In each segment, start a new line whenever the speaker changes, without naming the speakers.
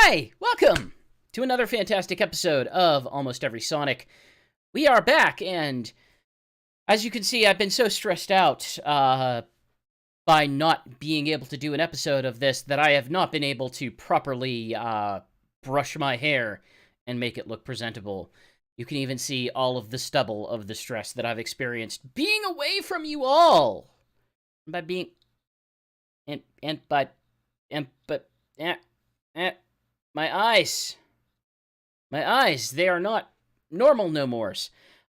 Hi! Welcome to another fantastic episode of Almost Every Sonic. We are back, and as you can see, I've been so stressed out by not being able to do an episode of this that I have not been able to properly brush my hair and make it look presentable. You can even see all of the stubble of the stress that I've experienced being away from you all. By being... My eyes. My eyes, they are not normal no mores.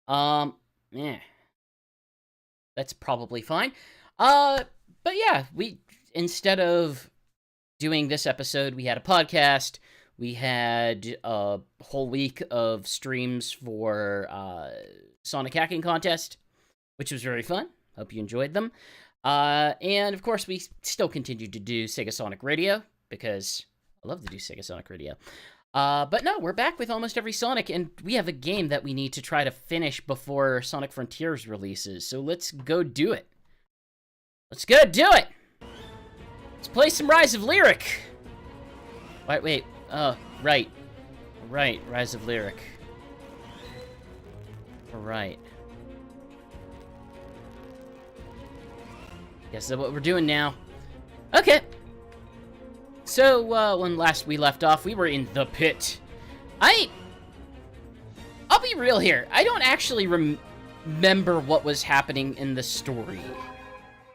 Yeah. That's probably fine. But yeah, instead of doing this episode, we had a podcast. We had a whole week of streams for Sonic Hacking Contest, which was very fun. Hope you enjoyed them. And of course, we still continued to do Sega Sonic Radio, because I love to do Sega Sonic Radio. But no, we're back with Almost Every Sonic, and we have a game that we need to try to finish before Sonic Frontiers releases, so let's go do it. Let's go do it! Let's play some Rise of Lyric! Wait, right. Right, Rise of Lyric. Right. Guess that's what we're doing now. Okay. So, when last we left off, we were in the pit. I'll be real here. I don't actually remember what was happening in the story,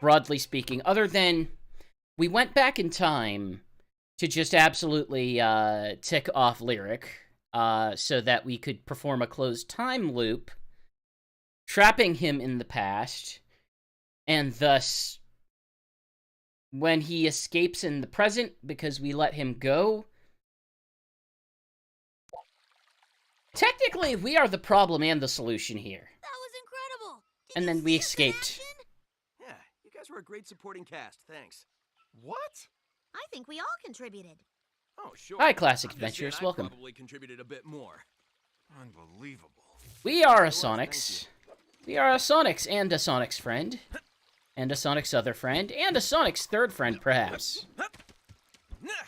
broadly speaking, other than we went back in time to just absolutely tick off Lyric, so that we could perform a closed time loop, trapping him in the past, and thus, when he escapes in the present because we let him go, technically we are the problem and the solution here.
That was incredible.
And then we escaped.
Yeah, you guys were a great supporting cast. Thanks.
What?
I think we all contributed.
Oh, sure.
Hi, Classic
I'm just saying
Adventurers.
I
Welcome.
probably contributed a bit more.
Unbelievable.
We are a
Thank
Sonics. We are a Sonics and a Sonic's friend. And a Sonic's other friend. And a Sonic's third friend, perhaps.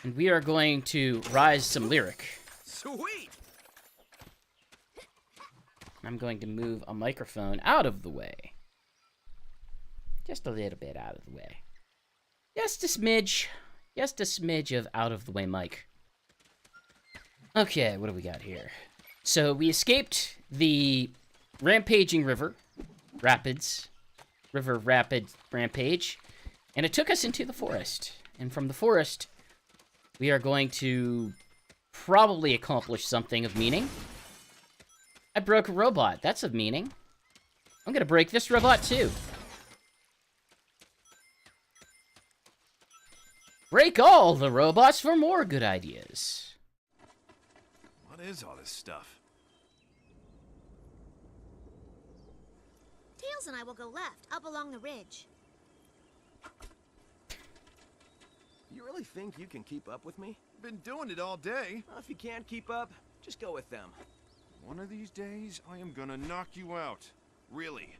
And we are going to rise some Lyric.
Sweet.
I'm going to move a microphone out of the way. Just a little bit out of the way. Just a smidge. Just a smidge of out of the way mic. Okay, what do we got here? So we escaped the rampaging river. Rapids. River Rapid Rampage. And it took us into the forest. And from the forest, we are going to probably accomplish something of meaning. I broke a robot. That's of meaning. I'm gonna break this robot too. Break all the robots for more good ideas.
What is all this stuff?
Tails and I will go left, up along the ridge.
You really think you can keep up with me?
Been doing it all day.
Well, if you can't keep up, just go with them.
One of these days, I am gonna knock you out. Really.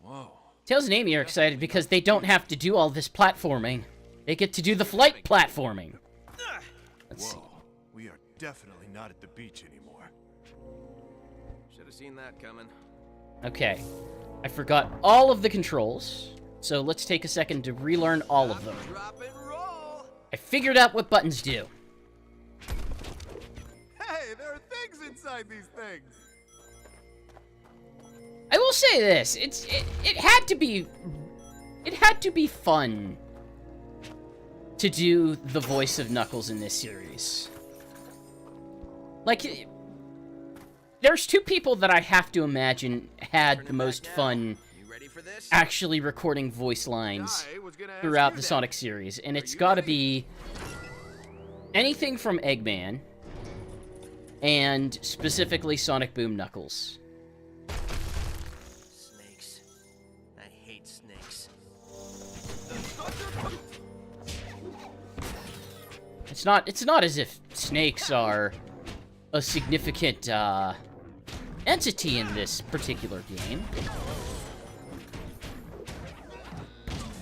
Whoa.
Tails and Amy are excited because they don't have to do all this platforming. They get to do the flight platforming. Let's see.
Whoa. We are definitely not at the beach anymore.
Should have seen that coming.
Okay. I forgot all of the controls, so let's take a second to relearn all of them.
Drop and roll.
I figured out what buttons do.
Hey, there are things inside these things.
I will say this, it had to be fun to do the voice of Knuckles in this series. Like, there's two people that I have to imagine had the most fun
You ready for this?
actually recording voice lines
I was gonna ask
throughout
you
the
that.
Sonic series, and it's
you
gotta
ready?
be anything from Eggman, and specifically Sonic Boom Knuckles.
Snakes. I hate snakes.
It's not as if snakes are a significant entity in this particular game.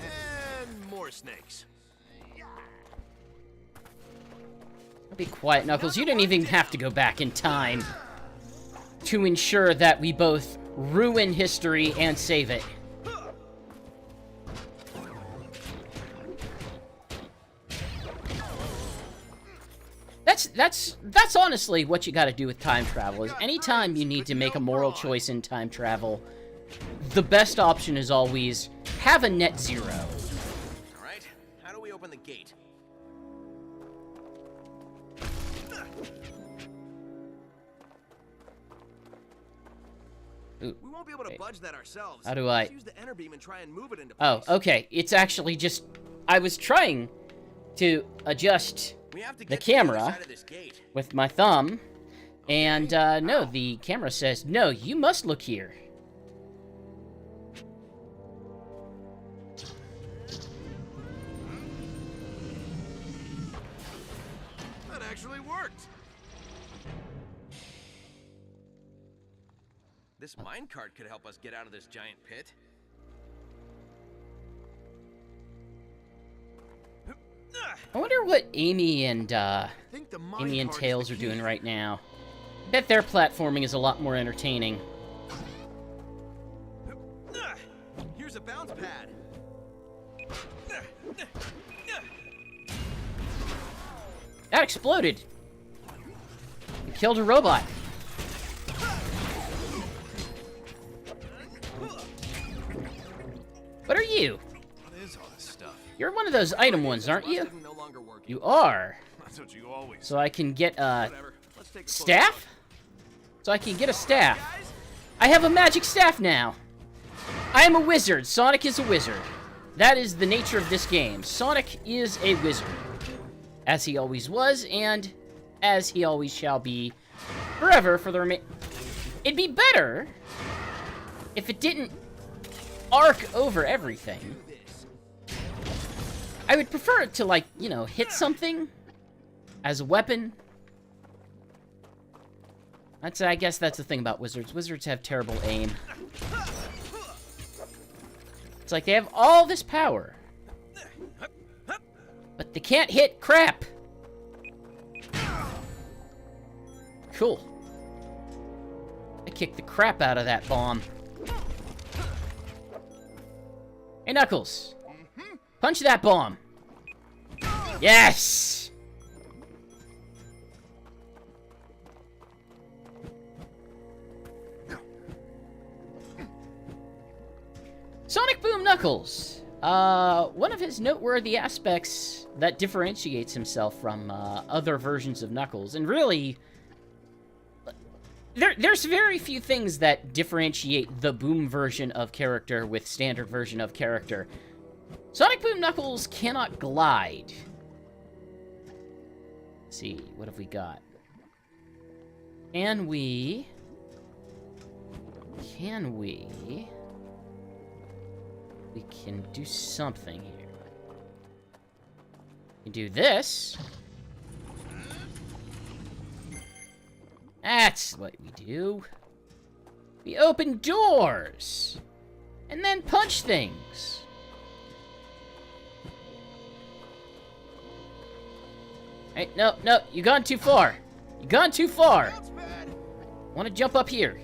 And more snakes.
Be quiet, Knuckles. You didn't even have to go back in time to ensure that we both ruin history and save it. That's honestly what you gotta do with time travel, is anytime you need to make a moral choice in time travel, the best option is always have a net zero.
Alright, how do we open the gate?
Ooh,
We won't be able to
wait.
budge that ourselves.
How do I-
Let's use the enter beam and try and move it into
Oh,
place.
okay. It's actually just... I was trying to adjust
We have to
the
get to the other
camera
side of this gate.
with my thumb, and no, the camera says, no, you must look here.
That actually worked. This minecart could help us get out of this giant pit.
I wonder what Amy and
Think the
Amy and
minecart is
Tails
the
are doing
key.
right now. I bet their platforming is a lot more entertaining.
Here's a bounce pad.
That exploded. It killed a robot. What are you?
What is all this stuff?
You're one of those item ones, aren't you?
Busted and no longer working.
You are.
That's what you always.
So I can get a
Whatever. Let's take a closer
staff?
look.
So I can get a staff.
Guys,
I have a magic staff now. I am a wizard. Sonic is a wizard. That is the nature of this game. Sonic is a wizard. As he always was, and as he always shall be forever for the remain. It'd be better if it didn't arc over everything. I would prefer it to, like, you know, hit something as a weapon. I guess that's the thing about wizards. Wizards have terrible aim. It's like they have all this power, but they can't hit crap. Cool. I kicked the crap out of that bomb. Hey, Knuckles. Punch that bomb. Yes! Sonic Boom Knuckles. One of his noteworthy aspects that differentiates himself from other versions of Knuckles, and really, there's very few things that differentiate the Boom version of character with standard version of character. Sonic Boom Knuckles cannot glide. Let's see, what have we got? Can we... We can do something here. We can do this. That's what we do. We open doors. And then punch things. Hey, no, you gone too far. You gone too far.
bounce pad.
Want to jump up here.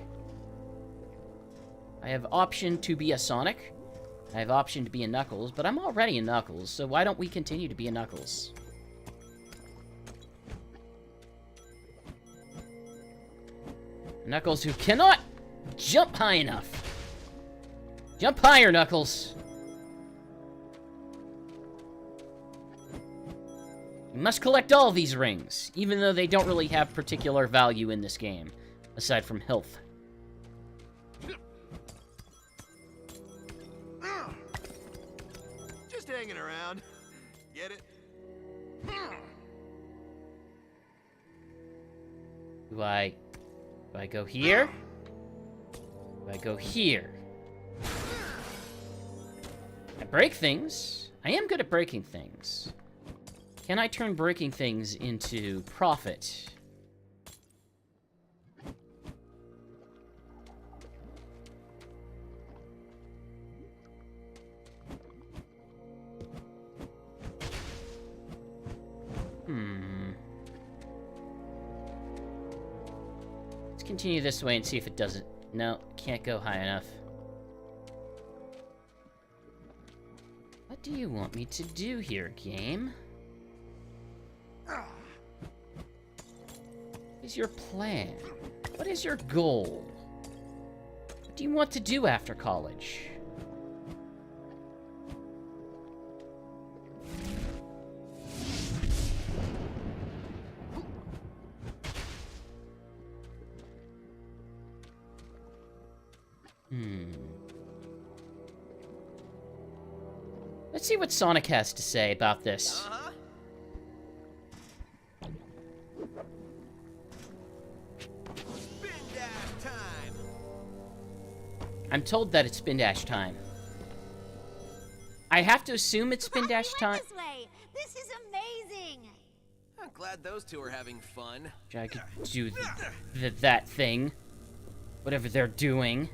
I have option to be a Sonic. I have option to be a Knuckles, but I'm already a Knuckles, so why don't we continue to be a Knuckles? Knuckles who cannot jump high enough. Jump higher, Knuckles. You must collect all these rings, even though they don't really have particular value in this game, aside from health.
Just hanging around. Get it?
Do I go here? Do I go here? I break things. I am good at breaking things. Can I turn breaking things into profit? continue this way and see if it doesn't. No, can't go high enough. What do you want me to do here, game? What is your plan? What is your goal? What do you want to do after college? Let's see what Sonic has to say about this.
Spin dash time.
I'm told that it's spin dash time. I have to assume it's spin dash
We
time.
went this way. This is amazing.
I'm glad those two are having fun.
I could do that thing. Whatever they're doing.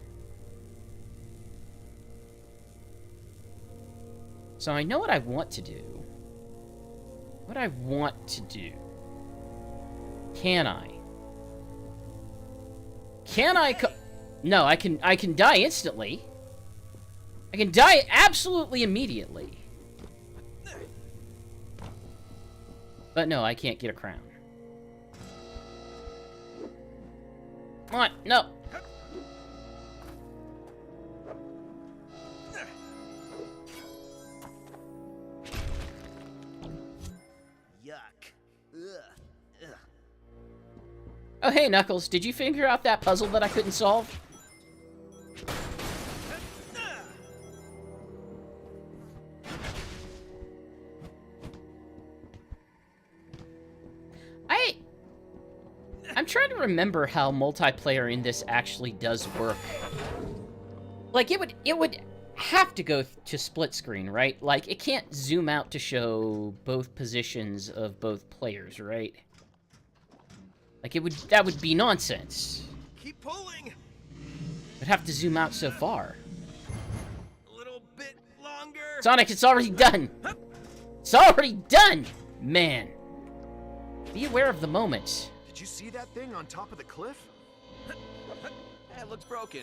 So I know what I want to do. What I want to do. Can I? Can I No, I can die instantly. I can die absolutely immediately. But no, I can't get a crown. Come on, no.
Yuck. Ugh. Ugh.
Oh, hey, Knuckles, did you figure out that puzzle that I couldn't solve? I'm trying to remember how multiplayer in this actually does work. Like, it would have to go to split screen, right? Like, it can't zoom out to show both positions of both players, right? Like, that would be nonsense.
Keep pulling.
It'd have to zoom out so far.
A little bit longer.
Sonic, it's already done! It's already done! Man. Be aware of the moment.
Did you see that thing on top of the cliff? It looks broken.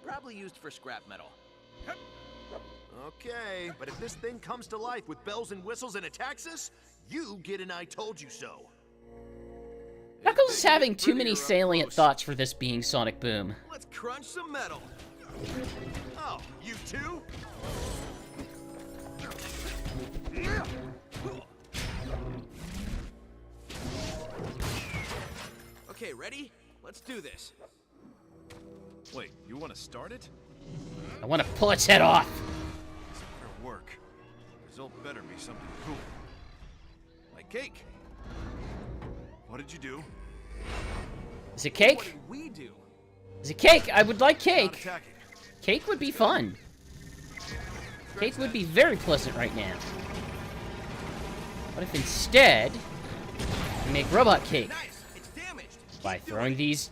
Probably used for scrap metal. Okay, but if this thing comes to life with bells and whistles and attacks us, you get an I told you so.
Knuckles is having too many salient thoughts for this being Sonic Boom.
Let's crunch some metal. Oh, you too? Okay, ready? Let's do this.
Wait, you want to start it?
I want to pull its head off.
This better work. The result better be something cool. Like cake. What did you do?
Is it
What
cake?
did we do?
Is it cake? I would like
Not
cake.
attacking.
Cake would be fun. Cake would be very pleasant right now. What if instead we make robot cake
Nice. It's damaged.
by
Keep doing
throwing
it.
these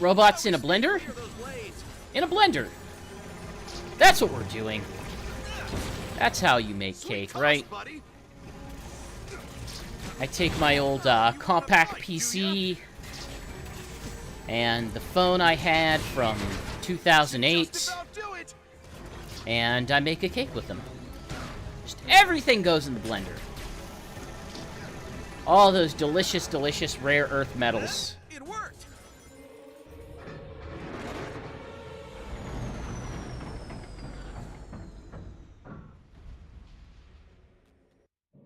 robots in a blender?
Clear those blades.
In a blender. That's what we're doing. That's how you make
Sweet
cake,
toss,
right?
buddy.
I take my old compact PC and the phone I had from
Just
2008,
about do it.
and I make a cake with them. Just everything goes in the blender. All those delicious, delicious rare earth metals.
It worked.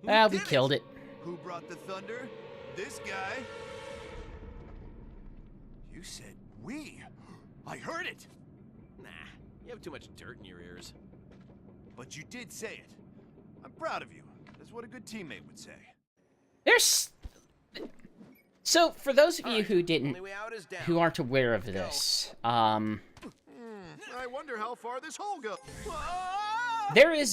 Ah,
We
we
did
killed it.
Who brought the thunder? This guy. You said we. I heard it. Nah, you have too much dirt in your ears.
But you did say it. I'm proud of you. That's what a good teammate would say.
There's... So, for those of you who didn't,
Only way out is down.
who aren't aware of this,
I wonder how far this hole goes.
there is,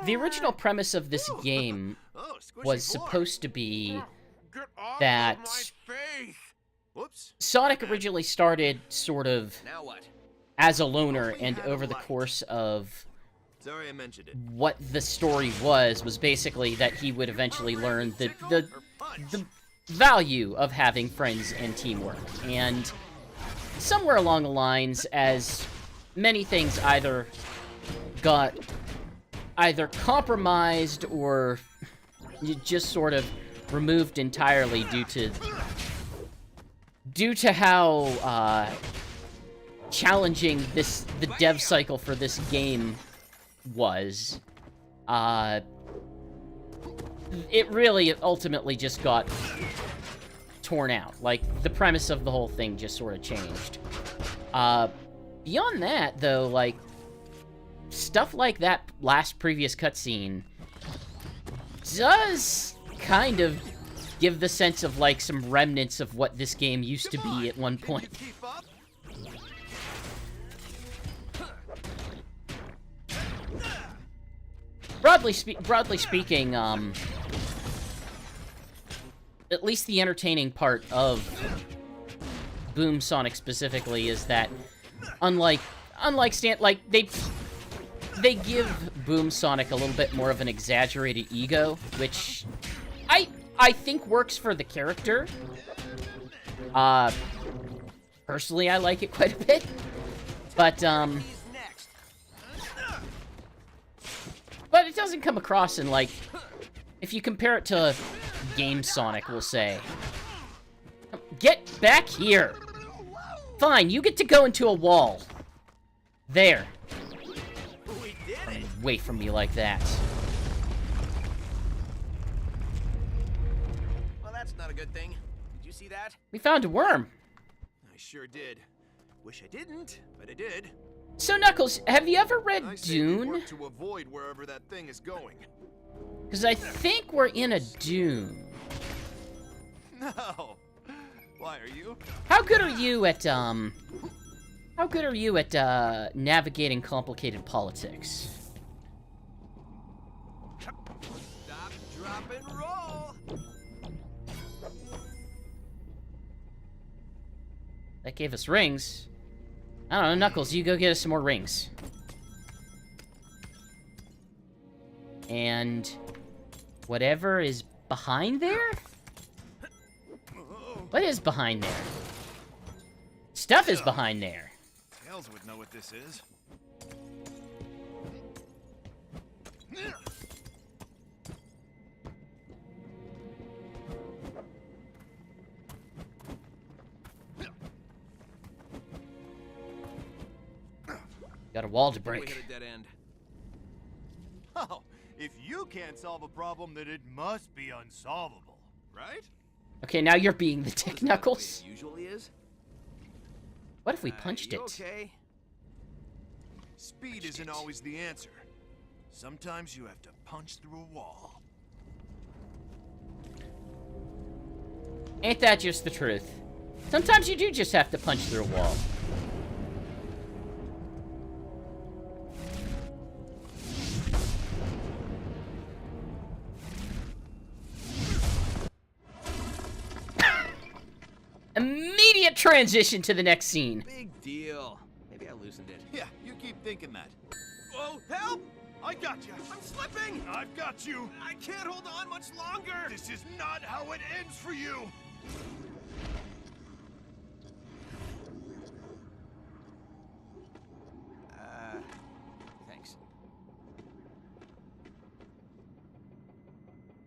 the original premise of this game
Oh, squishy
was
floor.
supposed to be
Get off
that
of my face. Whoops.
Sonic originally started sort of
Now what?
as a loner, and over the course of
Sorry I mentioned it.
what the story was basically that he would eventually learn the value of having friends and teamwork. And somewhere along the lines, as many things either got compromised or just sort of removed entirely due to how challenging the dev cycle for this game was. It really ultimately just got torn out. Like, the premise of the whole thing just sort of changed. Beyond that, though, like, stuff like that previous cutscene does kind of give the sense of, like, some remnants of what this game used to be at one point. Broadly speaking, at least the entertaining part of Boom Sonic specifically is that, unlike they give Boom Sonic a little bit more of an exaggerated ego, which I think works for the character. Personally, I like it quite a bit, but it doesn't come across in, like, if you compare it to Game Sonic, we'll say. Get back here! Fine, you get to go into a wall. There.
We did it.
Wait from me like that.
Well, that's not a good thing. Did you see that?
We found a worm.
I sure did. Wish I didn't, but I did.
So, Knuckles, have you ever read
I say we
Dune?
work to avoid wherever that thing is going.
Because I think we're in a Dune.
No. Why are you?
How good are you at, navigating complicated politics?
Stop, drop, and roll.
That gave us rings. I don't know, Knuckles, you go get us some more rings. And whatever is behind there? What is behind there? Stuff is behind there.
Tails would know what this is.
Got a wall to
We
break.
hit a dead end.
Oh, if you can't solve a problem, then it must be unsolvable, right?
Okay, now you're being the dick,
Isn't that the way
Knuckles.
it usually is.
What if we punched
You
it?
okay?
Speed isn't always the answer. Sometimes you have to punch through a wall.
Ain't that just the truth? Sometimes you do just have to punch through a wall. Immediate transition to the next scene.
Big deal. Maybe I loosened it.
Yeah, you keep thinking that.
Whoa, help!
I got you.
I'm slipping!
I've got you.
I can't hold on much longer!
This is not how it ends for you.
Thanks.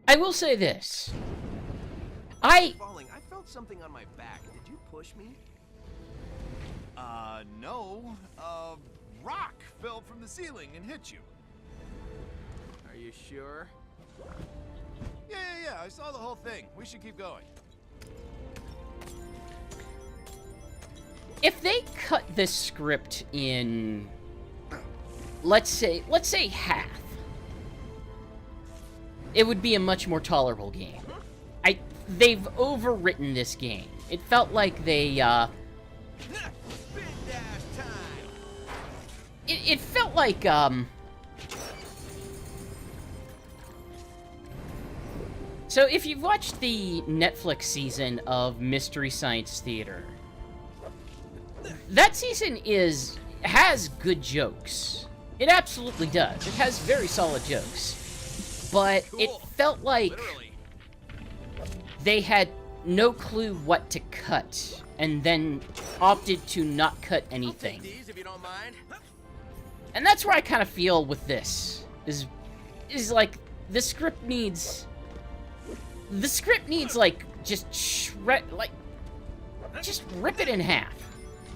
I will say this.
Falling, I felt something on my back. Did you push me?
No. Rock fell from the ceiling and hit you.
Are you sure?
Yeah, I saw the whole thing. We should keep going.
If they cut this script in, let's say half, it would be a much more tolerable game. They've overwritten this game. It felt like they,
Spin dash time!
it felt like, so if you've watched the Netflix season of Mystery Science Theater, that season has good jokes. It absolutely does. It has very solid jokes. But it
Cool.
felt like
Literally.
they had no clue what to cut, and then opted to not cut anything.
These, if you don't mind.
And that's where I kind of feel with this, is like, the script needs, like, just just rip it in half.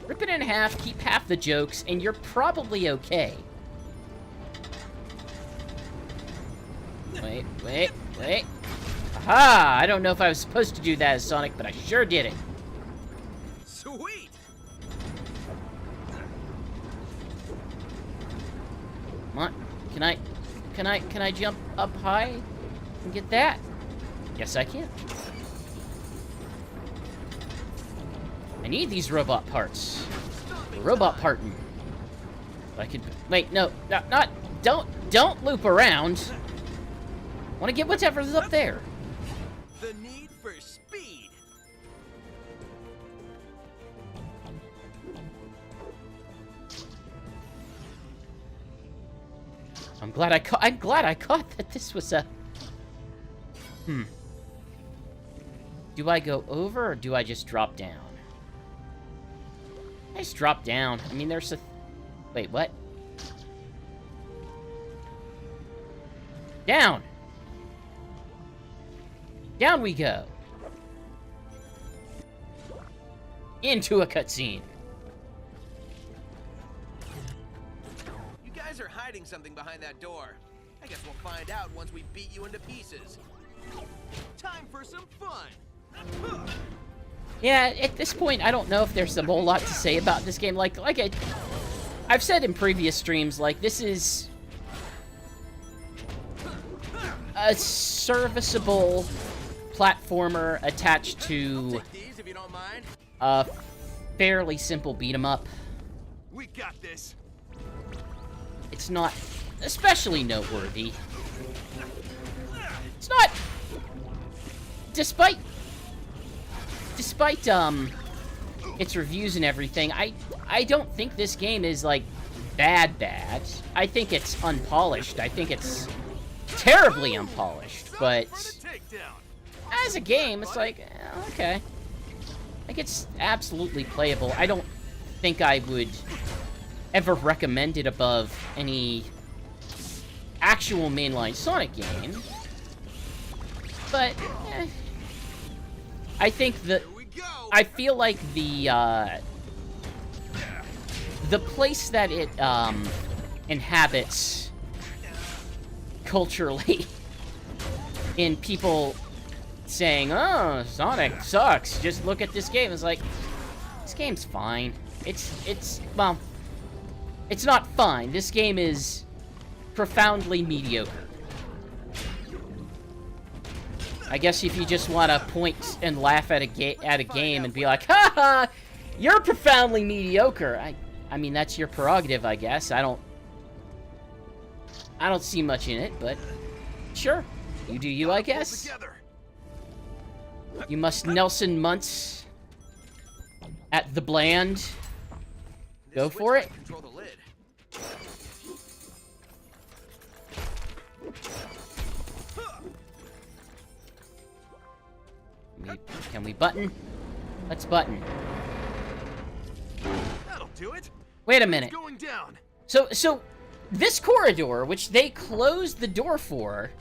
Rip it in half, keep half the jokes, and you're probably okay. Wait. Aha! I don't know if I was supposed to do that as Sonic, but I sure did it.
Sweet.
Come on. Can I jump up high and get that? Yes, I can. I need these robot parts. Robot parting. I could wait. No, not. Don't loop around. Want to get whatever's up there.
The need for speed.
I'm glad I caught that this was a. Do I go over or do I just drop down? I just drop down. I mean, there's a. Wait, what? Down. Down we go. Into a cutscene.
You guys are hiding something behind that door. I guess we'll find out once we beat you into pieces. Time for some fun.
Yeah, at this point, I don't know if there's a whole lot to say about this game. Like I've said in previous streams, like, this is a serviceable platformer attached to
Take these if you don't mind.
a fairly simple beat 'em up.
We got this.
It's not especially noteworthy. It's not, despite its reviews and everything, I don't think this game is, like, bad. I think it's unpolished. I think it's terribly unpolished, but as a game, it's like, okay. Like, it's absolutely playable. I don't think I would ever recommend it above any actual mainline Sonic game. But, I think that I feel like the place that it inhabits culturally in people saying, "Oh, Sonic sucks. Just look at this game." It's like, this game's fine. Well, it's not fine. This game is profoundly mediocre. I guess if you just want to point and laugh at a game and be like, "Ha ha, you're profoundly mediocre." I mean, that's your prerogative, I guess. I don't see much in it, but sure, you do you, I guess. You must Nelson Muntz at the bland. Go for it.
Control the lid.
Can we button? Let's button.
That'll do it.
Wait a minute.
Going down.
So this corridor, which they closed the door for,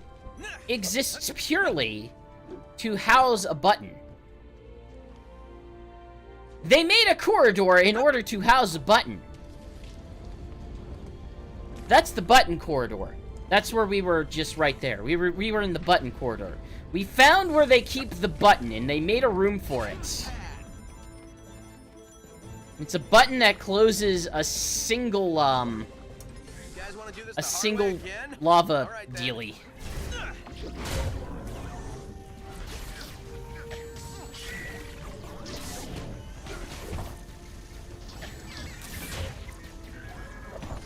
exists purely to house a button. They made a corridor in order to house a button. That's the button corridor. That's where we were, just right there. We were in the button corridor. We found where they keep the button, and they made a room for it. It's a button that closes a single,
You guys wanna do this
a
the hard way
single
again?
lava
All right, then.
dealy.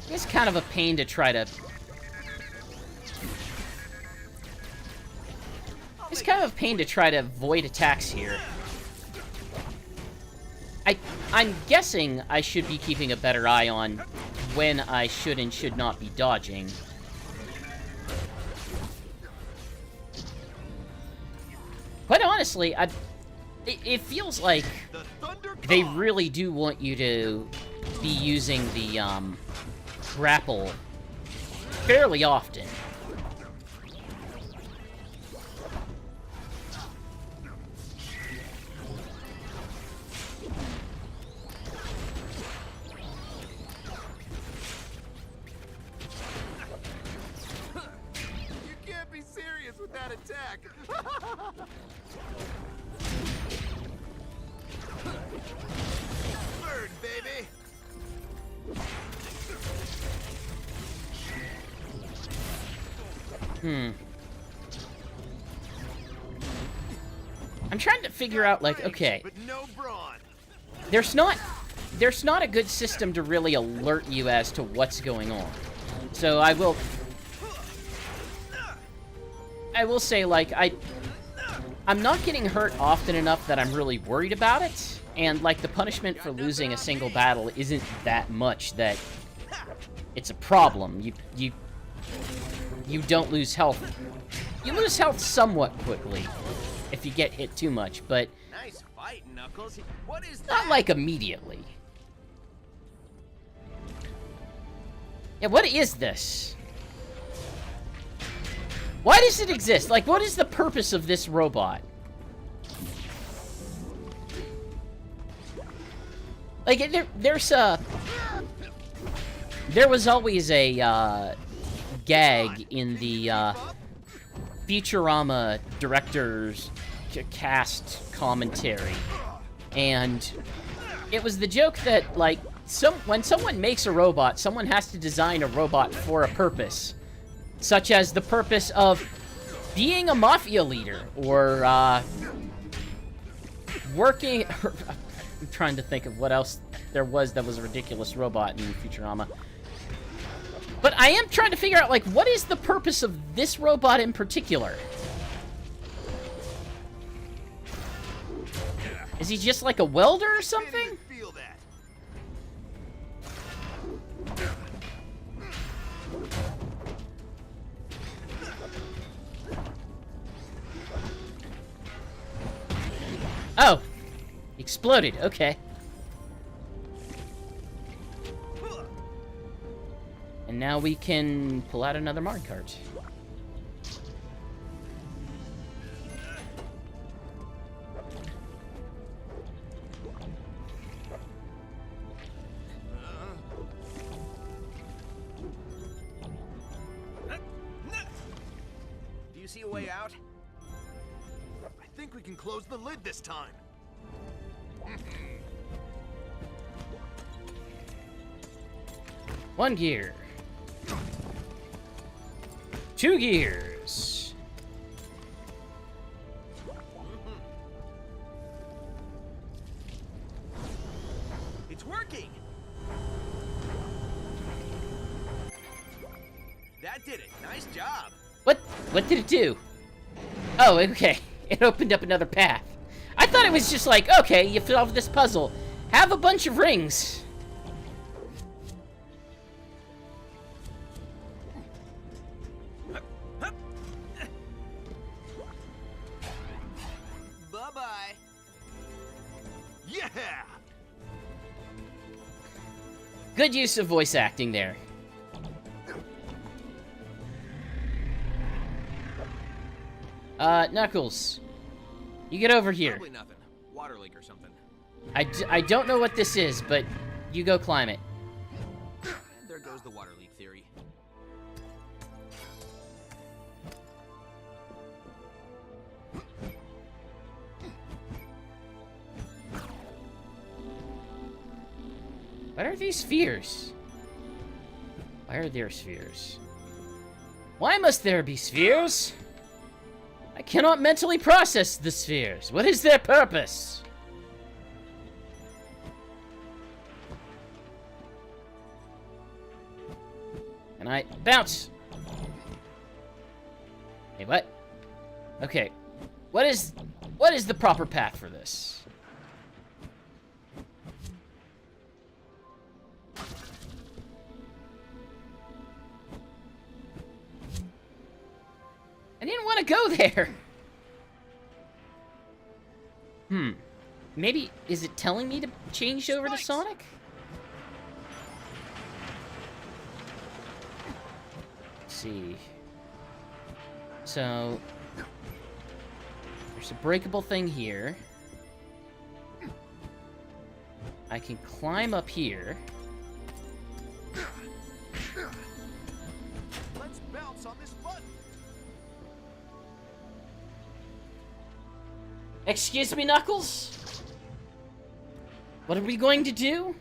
It's kind of a pain to try to... It's kind of a pain to try to avoid attacks here. I'm guessing I should be keeping a better eye on when I should and should not be dodging. Quite honestly, It feels like
The Thunder
they
Kong.
really do want you to be using the, grapple fairly often.
You can't be serious with that attack. Bird, baby.
I'm trying to figure out, like, okay,
But no brawn.
there's not a good system to really alert you as to what's going on. So I will say, like, I'm not getting hurt often enough that I'm really worried about it, and, like, the punishment for losing a single battle isn't that much that it's a problem. You don't lose health. You lose health somewhat quickly if you get hit too much, but
Nice fight, Knuckles. What is
not
that?
like immediately. Yeah, what is this? Why does it exist? Like, what is the purpose of this robot? Like, there was always a, gag in the, Futurama director's cast commentary. And it was the joke that, like, when someone makes a robot, someone has to design a robot for a purpose. Such as the purpose of being a mafia leader, or, working... I'm trying to think of what else there was that was a ridiculous robot in Futurama. But I am trying to figure out, like, what is the purpose of this robot in particular? Is he just like a welder or
Can't
something?
even feel that.
Oh! Exploded, okay. And now we can pull out another Mario Kart.
Do you see a way out?
I think we can close the lid this time.
One gear. 2 gears.
It's working. That did it. Nice job.
What did it do? Oh, okay. It opened up another path. I thought it was just like, okay, you solved this puzzle. Have a bunch of rings.
Bye-bye.
Yeah!
Good use of voice acting there. Knuckles. You get over here.
Probably nothing. Water leak or something.
I don't know what this is, but you go climb it.
And there goes the water leak theory.
What are these spheres? Why are there spheres? Why must there be spheres? I cannot mentally process the spheres. What is their purpose? Can I bounce? Hey, what? Okay. What is the proper path for this? I didn't want to go there. Maybe, is it telling me to change over to
Spikes!
Sonic? Let's see. So, there's a breakable thing here. I can climb up here.
Let's bounce on this button.
Excuse me, Knuckles? What are we going to do?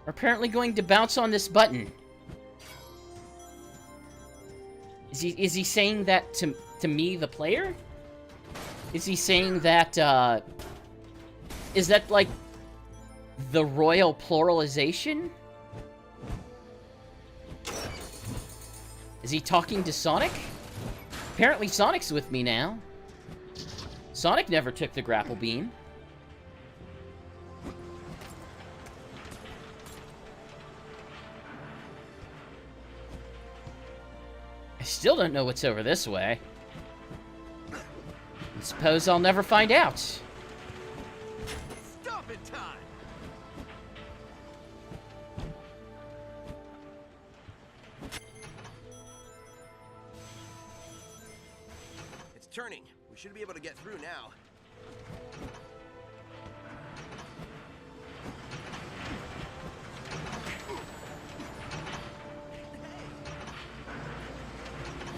We're apparently going to bounce on this button. Is he saying that to me, the player? Is he saying that, is that, like, the royal pluralization? Is he talking to Sonic? Apparently Sonic's with me now. Sonic never took the grapple beam. I still don't know what's over this way. I suppose I'll never find out.
Stop in time! It's turning. We should be able to get through now.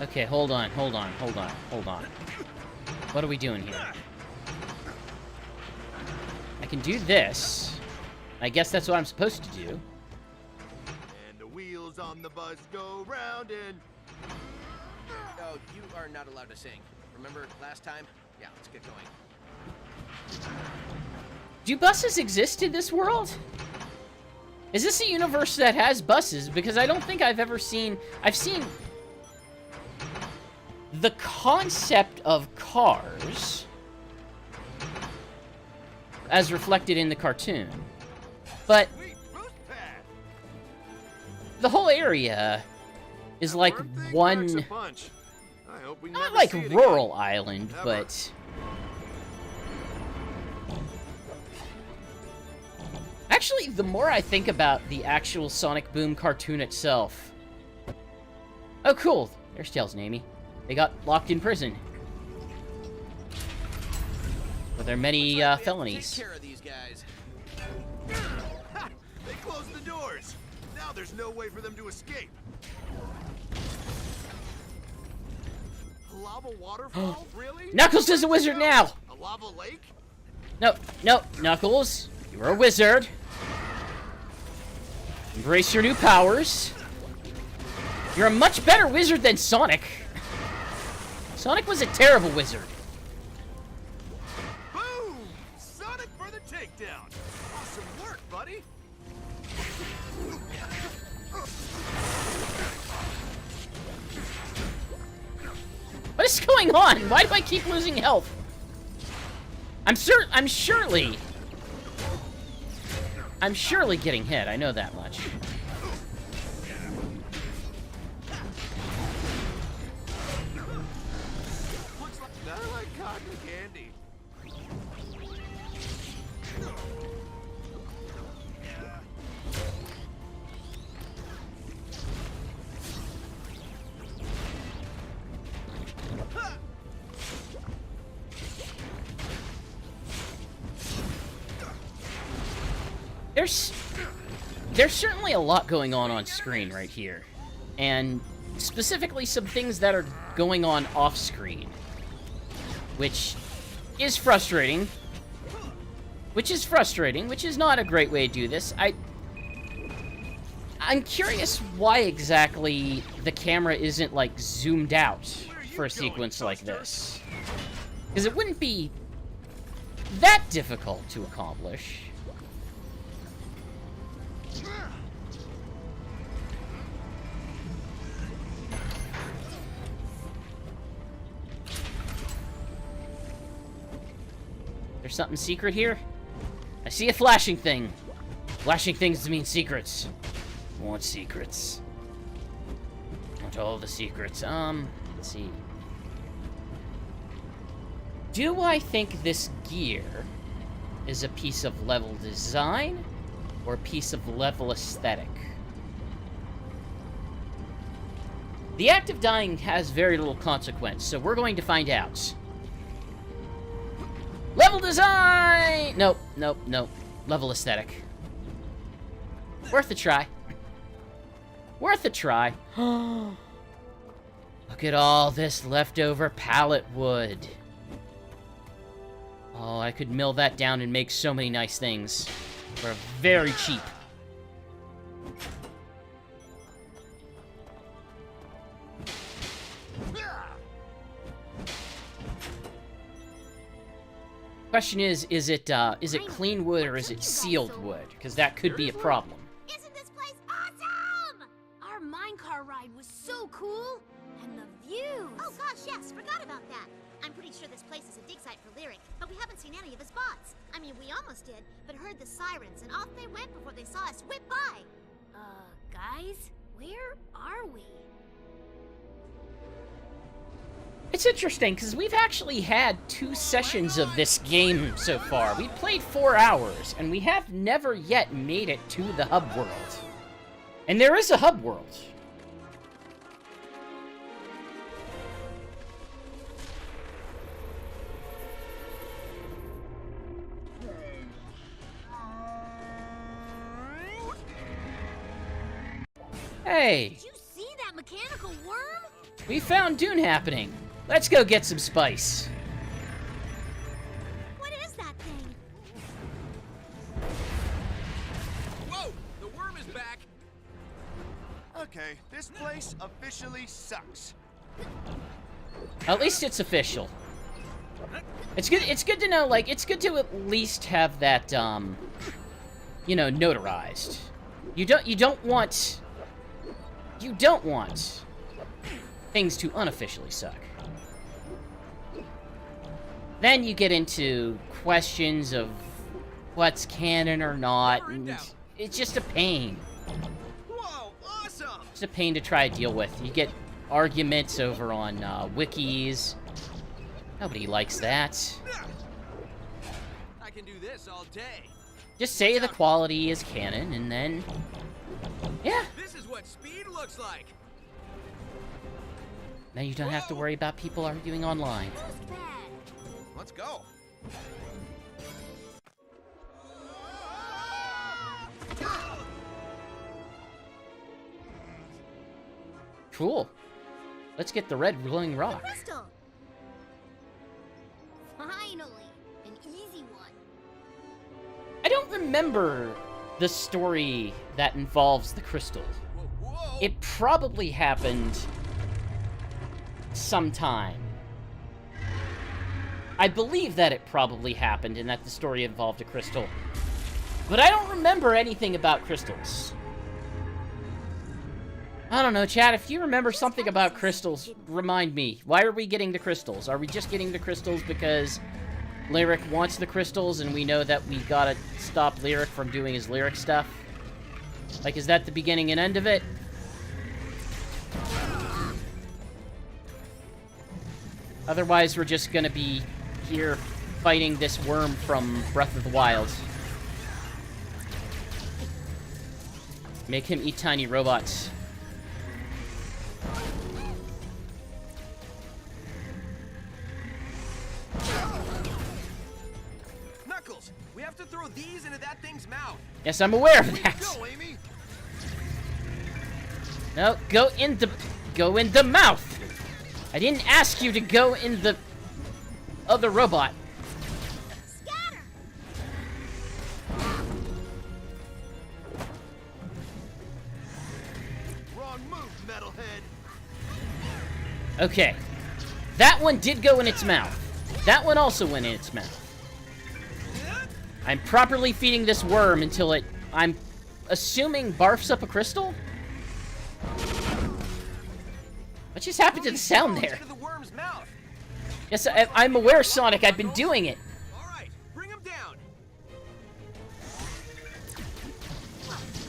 Okay, hold on. What are we doing here? I can do this. I guess that's what I'm supposed to do.
And the wheels on the bus go round and...
Oh, you are not allowed to sing. Remember last time? Yeah, let's get going.
Do buses exist in this world? Is this a universe that has buses? Because I don't think I've ever seen... I've seen the concept of cars as reflected in the cartoon. But
Sweet boost pad.
the whole area is like
One thing packs a
one...
punch. I hope we
Not
never
like
see it
rural
again.
island,
Never.
but... Actually, the more I think about the actual Sonic Boom cartoon itself... Oh, cool. There's Tails and Amy. They got locked in prison. With their many
Looks like we have to
felonies.
Take care of these guys.
Ha! They closed the doors. Now there's no way for them to escape. A lava waterfall? Really?
Knuckles is a wizard now!
A lava lake?
No, Knuckles. You're a wizard. Embrace your new powers. You're a much better wizard than Sonic. Sonic was a terrible wizard.
Boom! Sonic for the takedown. Awesome work, buddy.
What is going on? Why do I keep losing health? I'm surely getting hit. I know that much.
Looks like I like cotton candy.
There's certainly a lot going on screen right here. And specifically some things that are going on off screen. Which is frustrating. Which is not a great way to do this. I'm curious why exactly the camera isn't, like, zoomed out for a sequence like this. Because it wouldn't be that difficult to accomplish. There's something secret here? I see a flashing thing. Flashing things mean secrets. I want secrets. I want all the secrets. Let's see. Do I think this gear is a piece of level design or a piece of level aesthetic? The act of dying has very little consequence, so we're going to find out. Level design! Nope, nope, nope. Level aesthetic. Worth a try. Worth a try. Look at all this leftover pallet wood. Oh, I could mill that down and make so many nice things. For very cheap. Question is it clean wood or is it sealed wood? Because that could be a problem.
Isn't this place awesome? Our minecart ride was so cool. And the views. Oh gosh, yes, forgot about that. I'm pretty sure this place is a dig site for Lyric, but we haven't seen any of his bots. I mean, we almost did, but heard the sirens, and off they went before they saw us whip by. Guys, where are we?
It's interesting, because we've actually had 2 sessions of this game so far. We played 4 hours, and we have never yet made it to the hub world. And there is a hub world. Hey,
Did you see that mechanical worm?
we found Dune happening. Let's go get some spice.
What is that thing?
Whoa! The worm is back!
Okay, this place officially sucks.
At least it's official. It's good to know, like, it's good to at least have that, you know, notarized. You don't want things to unofficially suck. Then you get into questions of what's canon or not, and it's just a pain.
Whoa! Awesome!
It's a pain to try to deal with. You get arguments over on wikis. Nobody likes that.
I can do this all day.
Just say the quality is canon, and then... yeah.
This is what speed looks like.
Now you don't have to worry about people arguing online.
Boost pad.
Let's go.
Cool. Let's get the red glowing rock.
Crystal. Finally, an easy one.
I don't remember the story that involves the crystal.
Whoa, whoa!
It probably happened sometime. I believe that it probably happened and that the story involved a crystal. But I don't remember anything about crystals. I don't know, Chad, if you remember something about crystals, remind me. Why are we getting the crystals? Are we just getting the crystals because Lyric wants the crystals and we know that we gotta stop Lyric from doing his Lyric stuff? Like, is that the beginning and end of it? Otherwise, we're just gonna be here fighting this worm from Breath of the Wild. Make him eat tiny robots.
Knuckles, we have to throw these into that thing's mouth.
Yes, I'm aware of that.
Go, Amy.
No, go in the mouth. I didn't ask you to go in the other robot.
Scatter.
Wrong move, metalhead.
Okay. That one did go in its mouth. That one also went in its mouth. I'm properly feeding this worm until it, I'm assuming, barfs up a crystal? What just happened to the sound there?
Into the worm's mouth.
Yes, I'm aware, Sonic. I've been doing it.
All right, bring him down.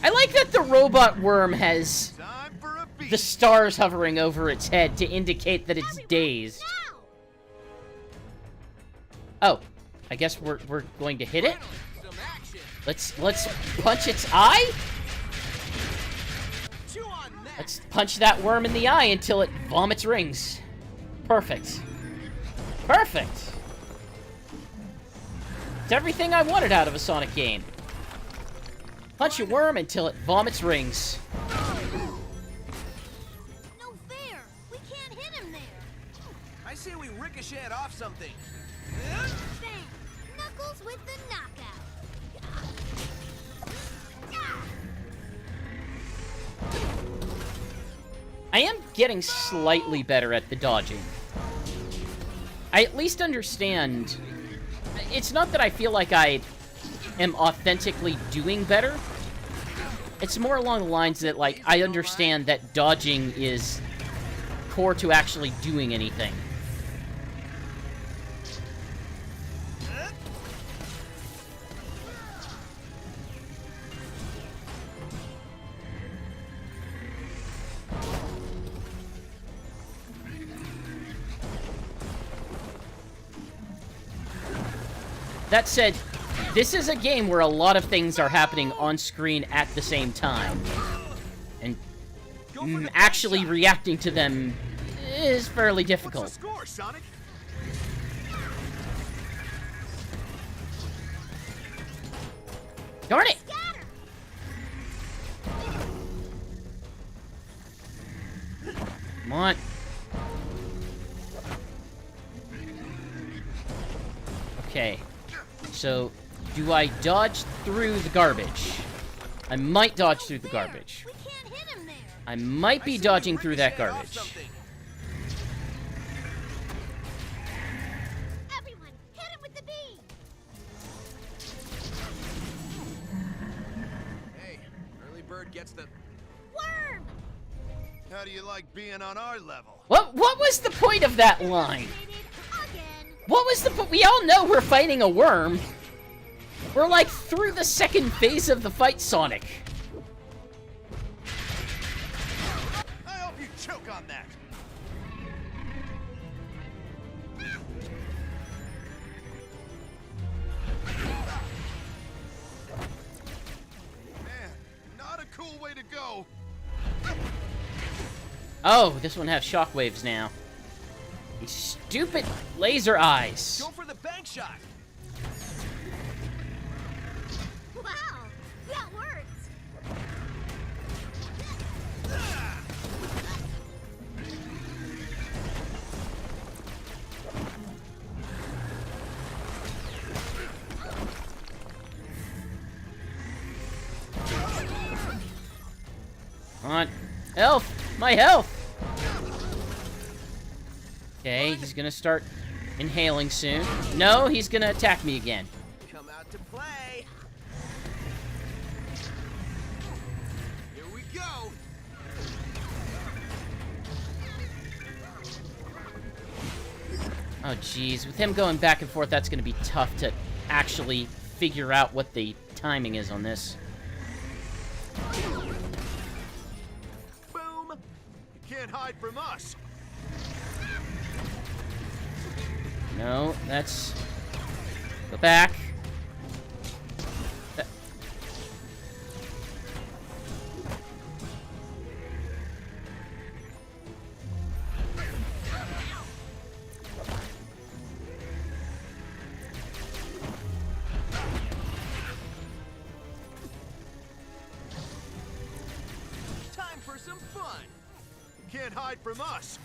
I like that the robot worm has
Time for a beat.
the stars hovering over its head to indicate that it's dazed.
Now.
Oh, I guess we're going to hit it.
Some action.
Let's punch its eye.
Chew on that.
Let's punch that worm in the eye until it vomits rings. Perfect. Perfect. It's everything I wanted out of a Sonic game. Punch a worm until it vomits rings.
No fair. We can't hit him there.
I say we ricochet it off something.
Bang! Knuckles with the knockout.
I am getting slightly better at the dodging. I at least understand. It's not that I feel like I am authentically doing better. It's more along the lines that, like, I understand that dodging is core to actually doing anything. That said, this is a game where a lot of things are happening on screen at the same time. And actually reacting to them is fairly
What's
difficult.
the score, Sonic?
Darn it!
Scatter!
Come on. Okay. So, do I dodge through the garbage? I might dodge through the garbage.
We can't hit him there.
I might be dodging through that garbage.
Everyone, hit him with the beam.
Hey, early bird gets the...
Worm!
How do you like being on our level?
What was the point of that line?
Again.
What was the point? We all know we're fighting a worm. We're like through the second phase of the fight, Sonic.
I hope you choke on that. Man, not a cool way to go.
Oh, this one has shockwaves now. These stupid laser eyes.
Go for the bank shot.
Wow, that works.
Come on. Health! My health! Okay, he's gonna start inhaling soon. No, he's gonna attack me again.
Come out to play. Here we go.
Oh, jeez. With him going back and forth, that's gonna be tough to actually figure out what the timing is on this.
Boom.
You can't hide from us.
No, that's... Go back. That-
Time for some fun.
You can't hide from us.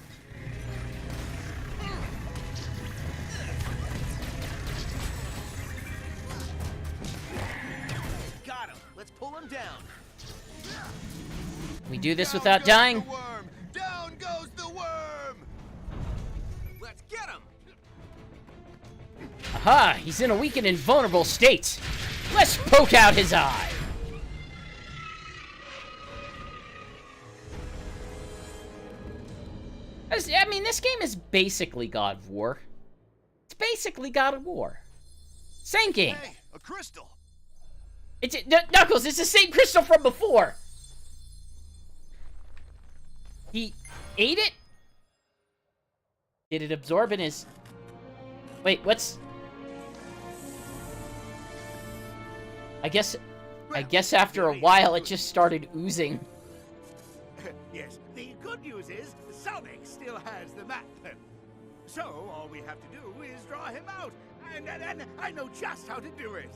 Got him. Let's pull him down.
We do this
Down
without
goes
dying?
The worm. Down goes the worm.
Let's get him.
Aha! He's in a weak and invulnerable state. Let's poke out his eye. I mean, this game is basically God of War. It's basically God of War. Same game.
Hey, a crystal.
Knuckles, it's the same crystal from before. He ate it? Did it absorb in his... Wait, what's... I guess after a while it just started oozing.
Yes, the good news is Sonic still has the map. So all we have to do is draw him out, and I know just how to do it.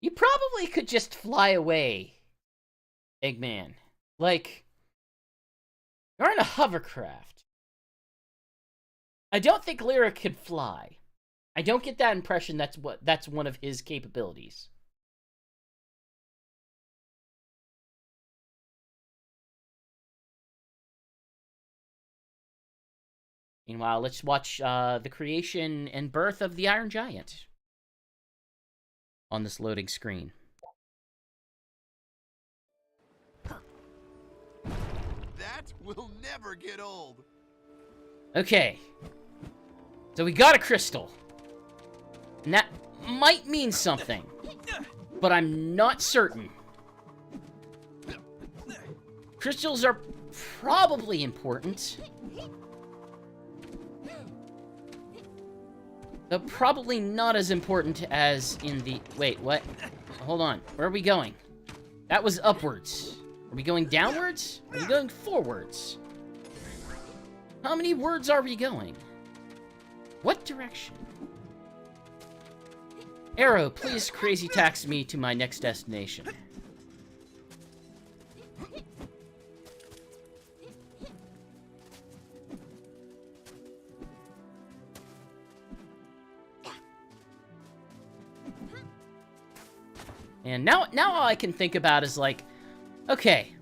You probably could just fly away, Eggman. Like, you're in a hovercraft. I don't think Lyric can fly. I don't get that impression that's one of his capabilities. Meanwhile, let's watch the creation and birth of the Iron Giant on this loading screen.
That will never get old.
Okay. So we got a crystal. And that might mean something. But I'm not certain. Crystals are probably important. Though probably not as important as in the... Wait, what? Hold on. Where are we going? That was upwards. Are we going downwards? Are we going forwards? How many words are we going? What direction? Arrow, please crazy taxi me to my next destination. And now all I can think about is like, okay,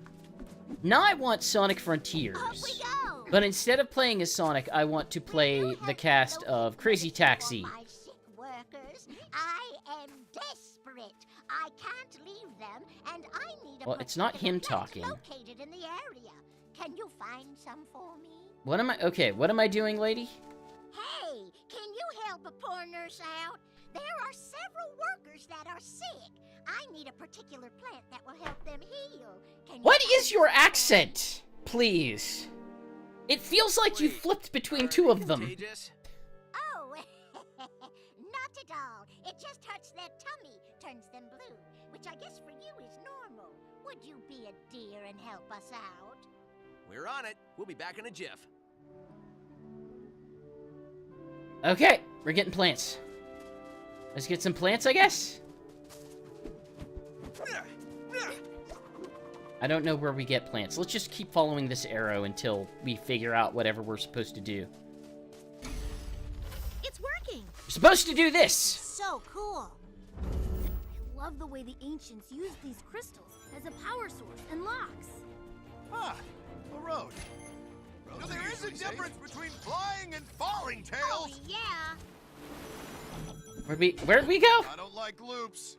now I want Sonic Frontiers.
Off we go!
But instead of playing as Sonic, I want to play the cast of Crazy Taxi.
My sick workers, I am desperate. I can't leave them, and I need a
Well, it's not him
particular plant
talking.
located in the area. Can you find some for me?
What am I doing, lady?
Hey, can you help a poor nurse out? There are several workers that are sick. I need a particular plant that will help them heal. Can you
What
find
is your
some for me?
accent, please? It feels like you
Wait,
flipped between
Are
two
you
of them.
contagious?
Oh, not at all. It just hurts their tummy, turns them blue, which I guess for you is normal. Would you be a dear and help us out?
We're on it. We'll be back in a jiff.
Okay, we're getting plants. Let's get some plants, I guess? I don't know where we get plants. Let's just keep following this arrow until we figure out whatever we're supposed to do.
It's working.
We're supposed to do this!
So cool.
I love the way the ancients used these crystals as a power source and locks.
Ah, a road. Now, there is a difference between flying and falling,
Oh,
Tails.
yeah.
Where'd we go?
I don't like loops.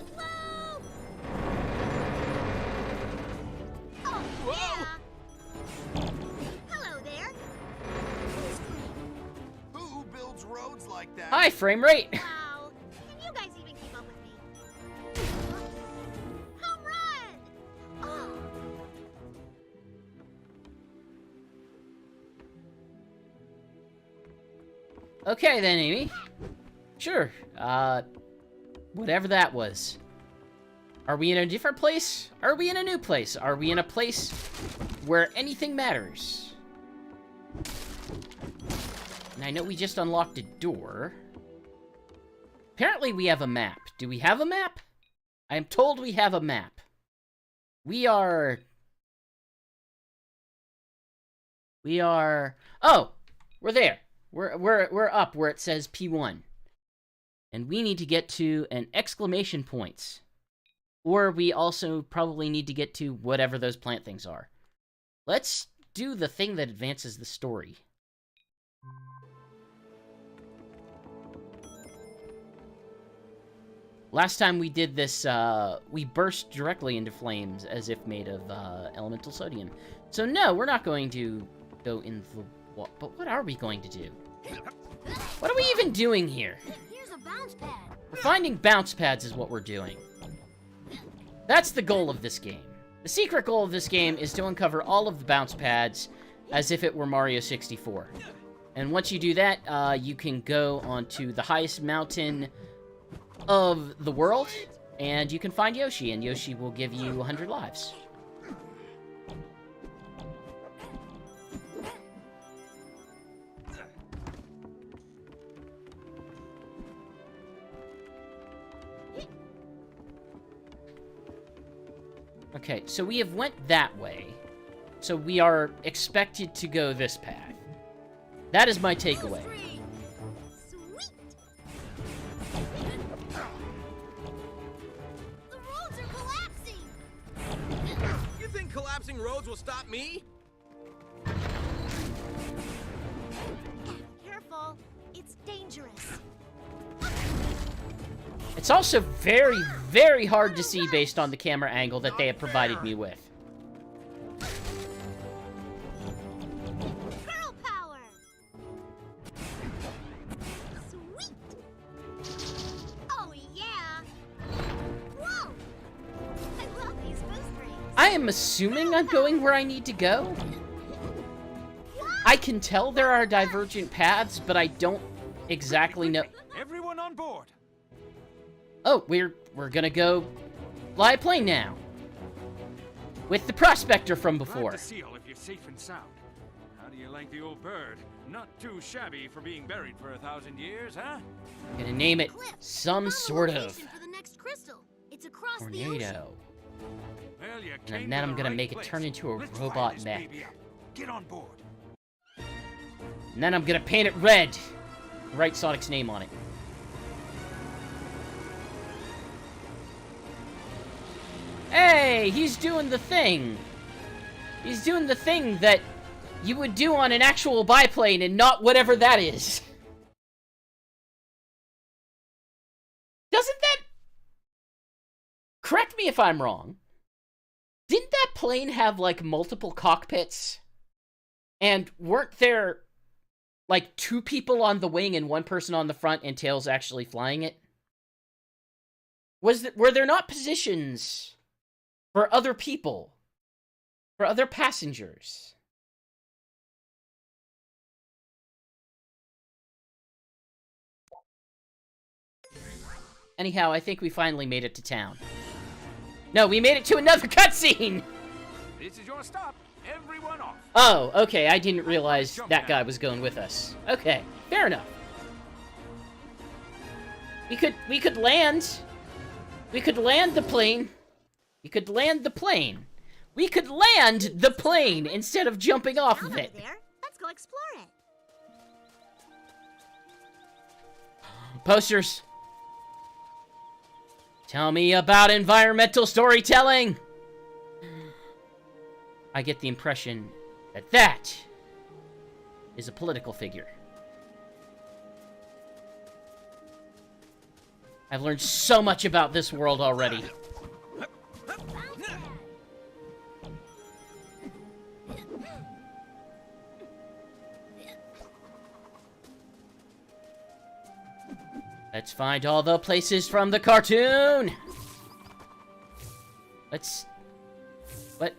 Whoa! Oh, yeah. Hello there.
Who builds roads like that?
Hi, frame rate!
Wow. Can you guys even keep up with me? Home run! Oh.
Okay then, Amy. Sure. Whatever that was. Are we in a different place? Are we in a new place? Are we in a place where anything matters? And I know we just unlocked a door. Apparently we have a map. Do we have a map? I am told we have a map. We are... Oh! We're there. We're up where it says P1. And we need to get to an exclamation points. Or we also probably need to get to whatever those plant things are. Let's do the thing that advances the story. Last time we did this, we burst directly into flames as if made of elemental sodium. So no, we're not going to go in the... But what are we going to do? What are we even doing here?
Here's a bounce pad.
We're finding bounce pads is what we're doing. That's the goal of this game. The secret goal of this game is to uncover all of the bounce pads as if it were Mario 64. And once you do that, you can go onto the highest mountain of the world, and you can find Yoshi, and Yoshi will give you 100 lives. Okay, so we have went that way. So we are expected to go this path. That is my takeaway.
Sweet! The roads are collapsing!
You think collapsing roads will stop me?
Careful, it's dangerous.
It's also very, very hard to see based on the camera angle that they have provided me with.
Girl power! Sweet! Oh yeah! Whoa! I love these boost rings.
I am assuming I'm going where I need to go. I can tell there are divergent paths, but I don't exactly know.
Everyone on board.
Oh, we're gonna go fly a plane now. With the prospector from before.
Glad to seal if you're safe and sound. How do you like the old bird? Not too shabby for being buried for 1,000 years, huh?
I'm gonna name it
Cliff,
some
found the
sort of
location for the next crystal. It's across the ocean.
tornado.
Well, you
And
came
then
to
I'm
the
gonna
right
make it
place.
turn into a
Let's fire
robot
this
mech.
baby up. Get on board.
And then I'm gonna paint it red. Write Sonic's name on it. Hey, he's doing the thing. He's doing the thing that you would do on an actual biplane and not whatever that is. Doesn't that... Correct me if I'm wrong. Didn't that plane have, like, multiple cockpits? And weren't there, like, 2 people on the wing and 1 person on the front and Tails actually flying it? Were there not positions for other people? For other passengers? Anyhow, I think we finally made it to town. No, we made it to another cutscene!
This is your stop. Everyone off.
Oh, okay, I didn't realize that guy was going with us. Okay, fair enough. We could land. We could land the plane. We could land the plane. We could land the plane instead of jumping off
Down
of
over
it.
there. Let's go explore it.
Posters. Tell me about environmental storytelling. I get the impression that that is a political figure. I've learned so much about this world already. Let's find all the places from the cartoon. Let's... What?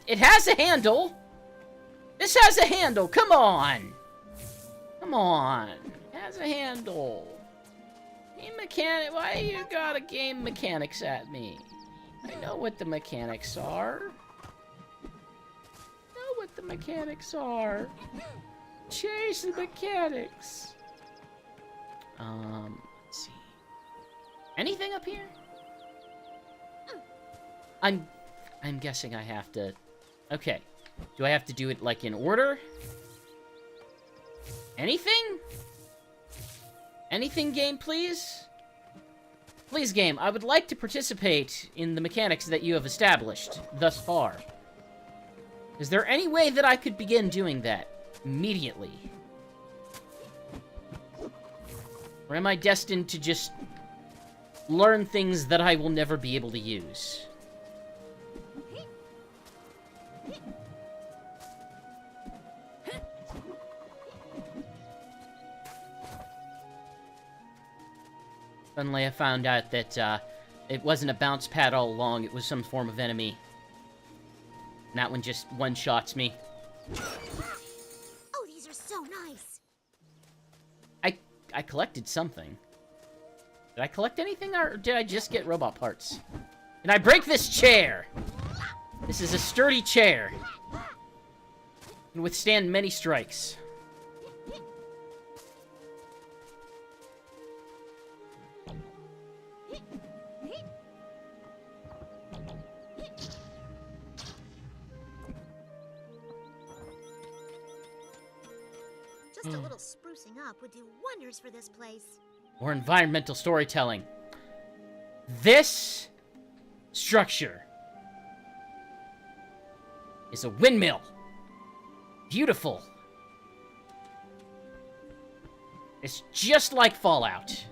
It has a handle. This has a handle. Come on. Come on. It has a handle. Game mechanic. Why you gotta game mechanics at me? I know what the mechanics are. I know what the mechanics are. Chase the mechanics. Let's see. Anything up here? I'm guessing I have to... Okay. Do I have to do it, like, in order? Anything? Anything, game, please? Please, game, I would like to participate in the mechanics that you have established thus far. Is there any way that I could begin doing that immediately? Or am I destined to just learn things that I will never be able to use? Suddenly I found out that it wasn't a bounce pad all along, it was some form of enemy. And that one just one-shots me.
Oh, these are so nice.
I collected something. Did I collect anything, or did I just get robot parts? Can I break this chair? This is a sturdy chair. Can withstand many strikes.
Just a little sprucing up would do wonders for this place.
Or environmental storytelling. This structure is a windmill. Beautiful. It's just like Fallout.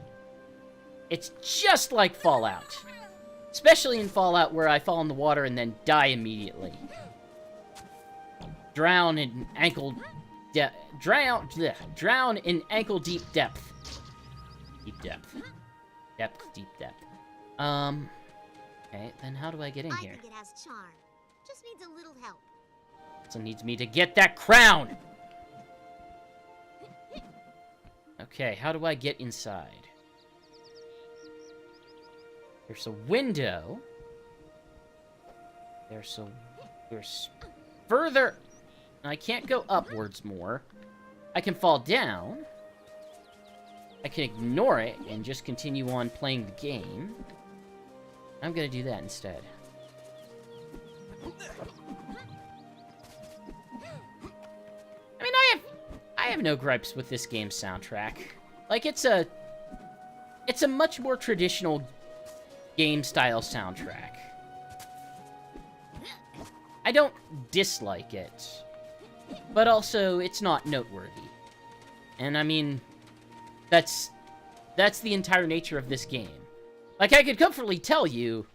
It's just like Fallout. Especially in Fallout where I fall in the water and then die immediately. Drown in ankle drown in ankle deep depth. Deep depth. Deep depth. Okay, then how do I get in here?
I think it has charm. Just needs a little help.
Also needs me to get that crown! Okay, how do I get inside? There's a window. There's further... I can't go upwards more. I can fall down. I can ignore it and just continue on playing the game. I'm gonna do that instead. I mean, I have no gripes with this game's soundtrack. Like, it's a much more traditional game-style soundtrack. I don't dislike it, but also it's not noteworthy. And I mean, that's the entire nature of this game. Like, I could comfortably tell you,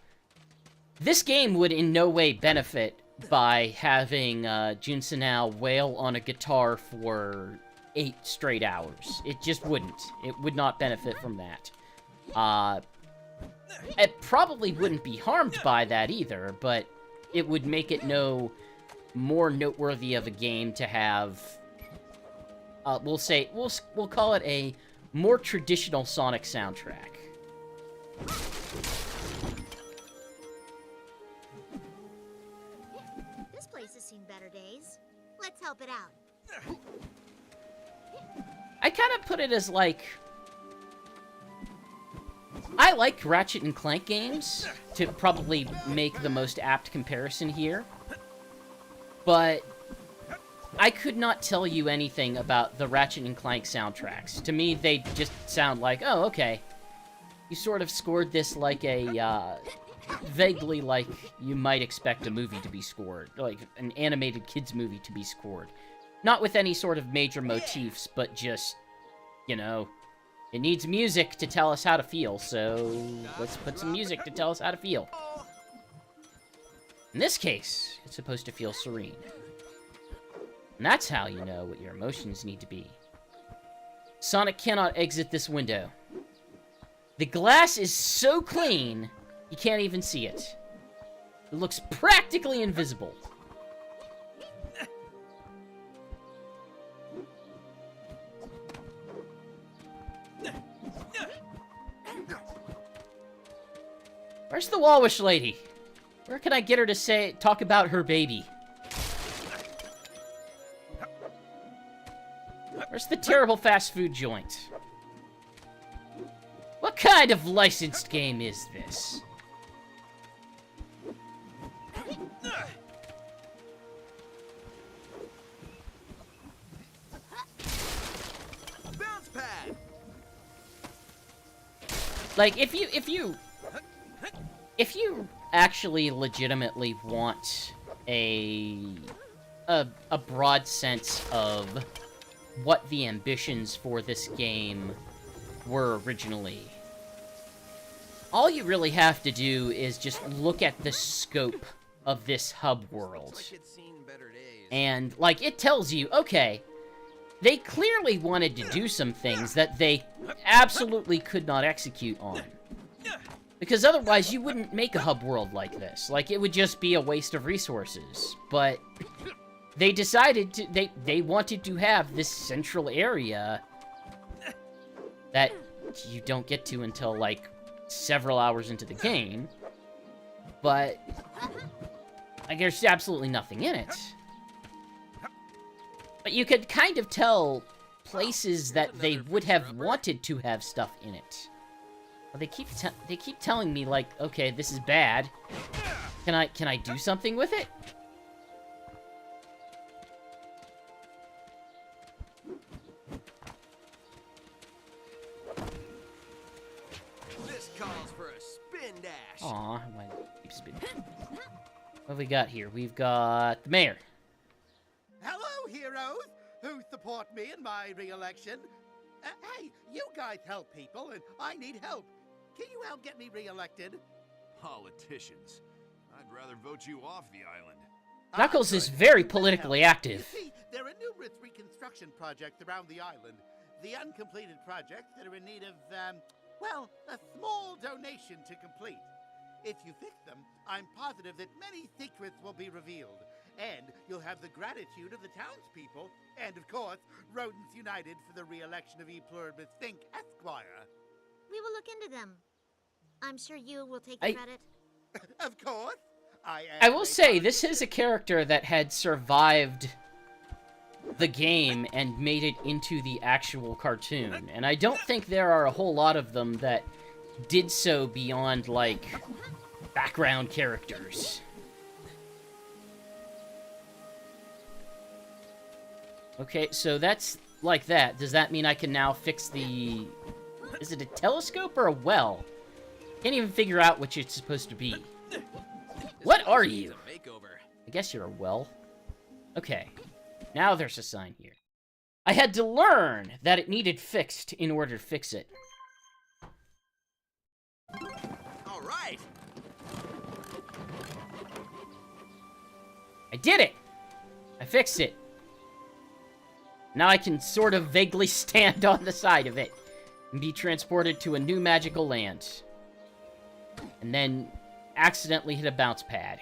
this game would in no way benefit by having Jun Senao wail on a guitar for 8 straight hours. It just wouldn't. It would not benefit from that. It probably wouldn't be harmed by that either, but it would make it no more noteworthy of a game to have... we'll call it a more traditional Sonic soundtrack.
This place has seen better days. Let's help it out.
I kind of put it as like... I like Ratchet and Clank games, to probably make the most apt comparison here. But I could not tell you anything about the Ratchet and Clank soundtracks. To me, they just sound like, oh, okay. You sort of scored this like a, vaguely like you might expect a movie to be scored. Like an animated kids movie to be scored. Not with any sort of major motifs, but just, you know, it needs music to tell us how to feel, so let's put some music to tell us how to feel. In this case, it's supposed to feel serene. And that's how you know what your emotions need to be. Sonic cannot exit this window. The glass is so clean, you can't even see it. It looks practically invisible. Where's the Walwish lady? Where can I get her to talk about her baby? Where's the terrible fast food joint? What kind of licensed game is this?
Bounce pad.
Like, if you actually legitimately want a broad sense of what the ambitions for this game were originally, all you really have to do is just look at the scope of this hub world.
Like it's seen better days.
And, like, it tells you, okay, they clearly wanted to do some things that they absolutely could not execute on. Because otherwise you wouldn't make a hub world like this. Like, it would just be a waste of resources. But they decided to, they wanted to have this central area that you don't get to until, like, several hours into the game. But, like, there's absolutely nothing in it. But you could kind of tell places that they would have wanted to have stuff in it. Well, they keep telling me, like, okay, this is bad. Can I do something with it?
This calls for a spin dash.
Aw, why do I keep spinning? What have we got here? We've got the mayor.
Hello, heroes who support me in my re-election. Hey, you guys help people, and I need help. Can you help get me re-elected?
Politicians. I'd rather vote you off the island.
Knuckles is very politically active.
You see, there are numerous reconstruction projects around the island. The uncompleted projects that are in need of, well, a small donation to complete. If you fix them, I'm positive that many secrets will be revealed. And you'll have the gratitude of the townspeople, and of course, Rodents United for the re-election of E. Pluribus Fink, Esquire.
We will look into them. I'm sure you will take the credit.
Of course.
I will say, this is a character that had survived the game and made it into the actual cartoon. And I don't think there are a whole lot of them that did so beyond, like, background characters. Okay, so that's like that. Does that mean I can now fix the... Is it a telescope or a well? Can't even figure out which it's supposed to be. What are you? I guess you're a well. Okay. Now there's a sign here. I had to learn that it needed fixed in order to fix it.
All right.
I did it! I fixed it. Now I can sort of vaguely stand on the side of it and be transported to a new magical land. And then accidentally hit a bounce pad.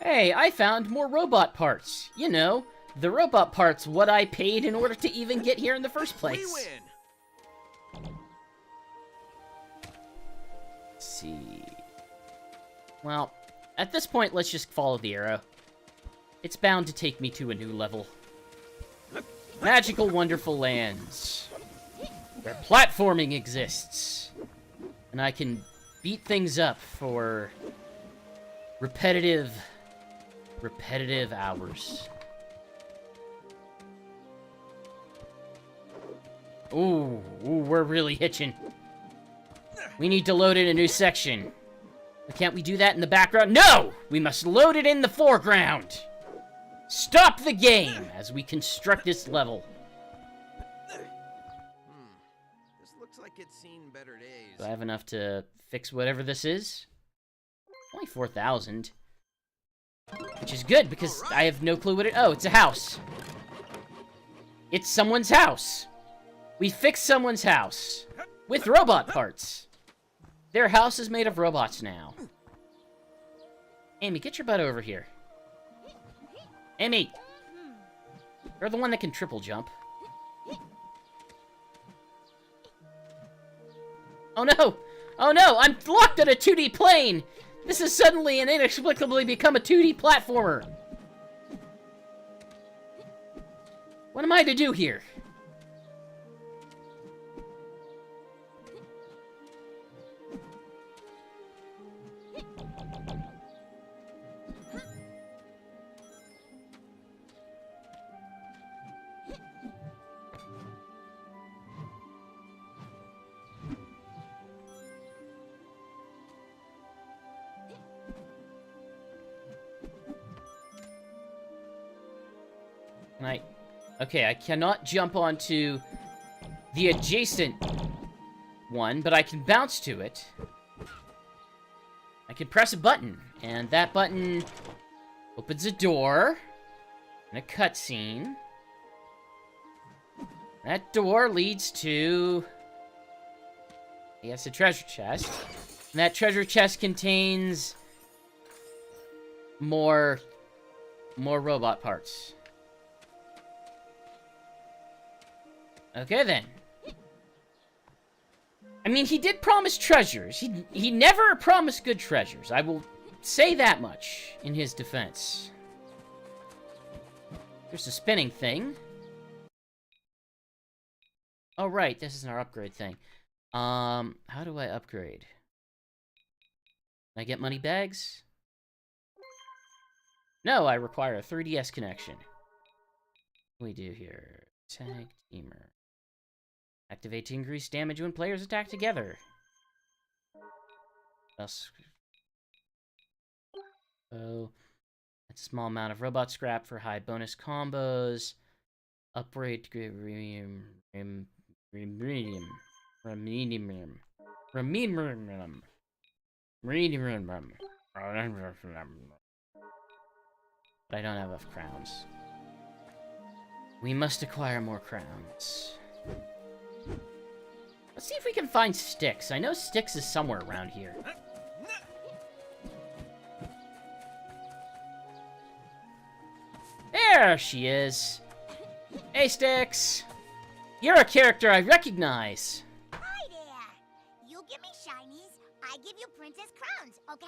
Hey, I found more robot parts. You know, the robot parts what I paid in order to even get here in the first place.
We win.
Let's see. Well, at this point, let's just follow the arrow. It's bound to take me to a new level. Magical, wonderful lands. Where platforming exists. And I can beat things up for repetitive hours. Ooh, we're really hitching. We need to load in a new section. Can't we do that in the background? No! We must load it in the foreground! Stop the game as we construct this level.
This looks like it's seen better days.
Do I have enough to fix whatever this is? Only 4,000. Which is good, because I have no clue what it... Oh, it's a house. It's someone's house. We fixed someone's house. With robot parts. Their house is made of robots now. Amy, get your butt over here. Amy! You're the one that can triple jump. Oh no! Oh no! I'm locked on a 2D plane! This has suddenly and inexplicably become a 2D platformer! What am I to do here? Okay, I cannot jump onto the adjacent one, but I can bounce to it. I can press a button, and that button opens a door and a cutscene. That door leads to... I guess a treasure chest. And that treasure chest contains... more robot parts. Okay, then. I mean, he did promise treasures. He never promised good treasures. I will say that much in his defense. There's a spinning thing. Oh, right. This is our upgrade thing. How do I upgrade? Can I get money bags? No, I require a 3DS connection. What do we do here? Tag teamer. Activate to increase damage when players attack together. Else. Oh. That's a small amount of robot scrap for high bonus combos. Upgrade to Remedium. But I don't have enough crowns. We must acquire more crowns. Let's see if we can find Styx. I know Styx is somewhere around here. There she is. Hey, Styx. You're a character I recognize.
Hi there. You give me shinies, I give you princess crowns, okay?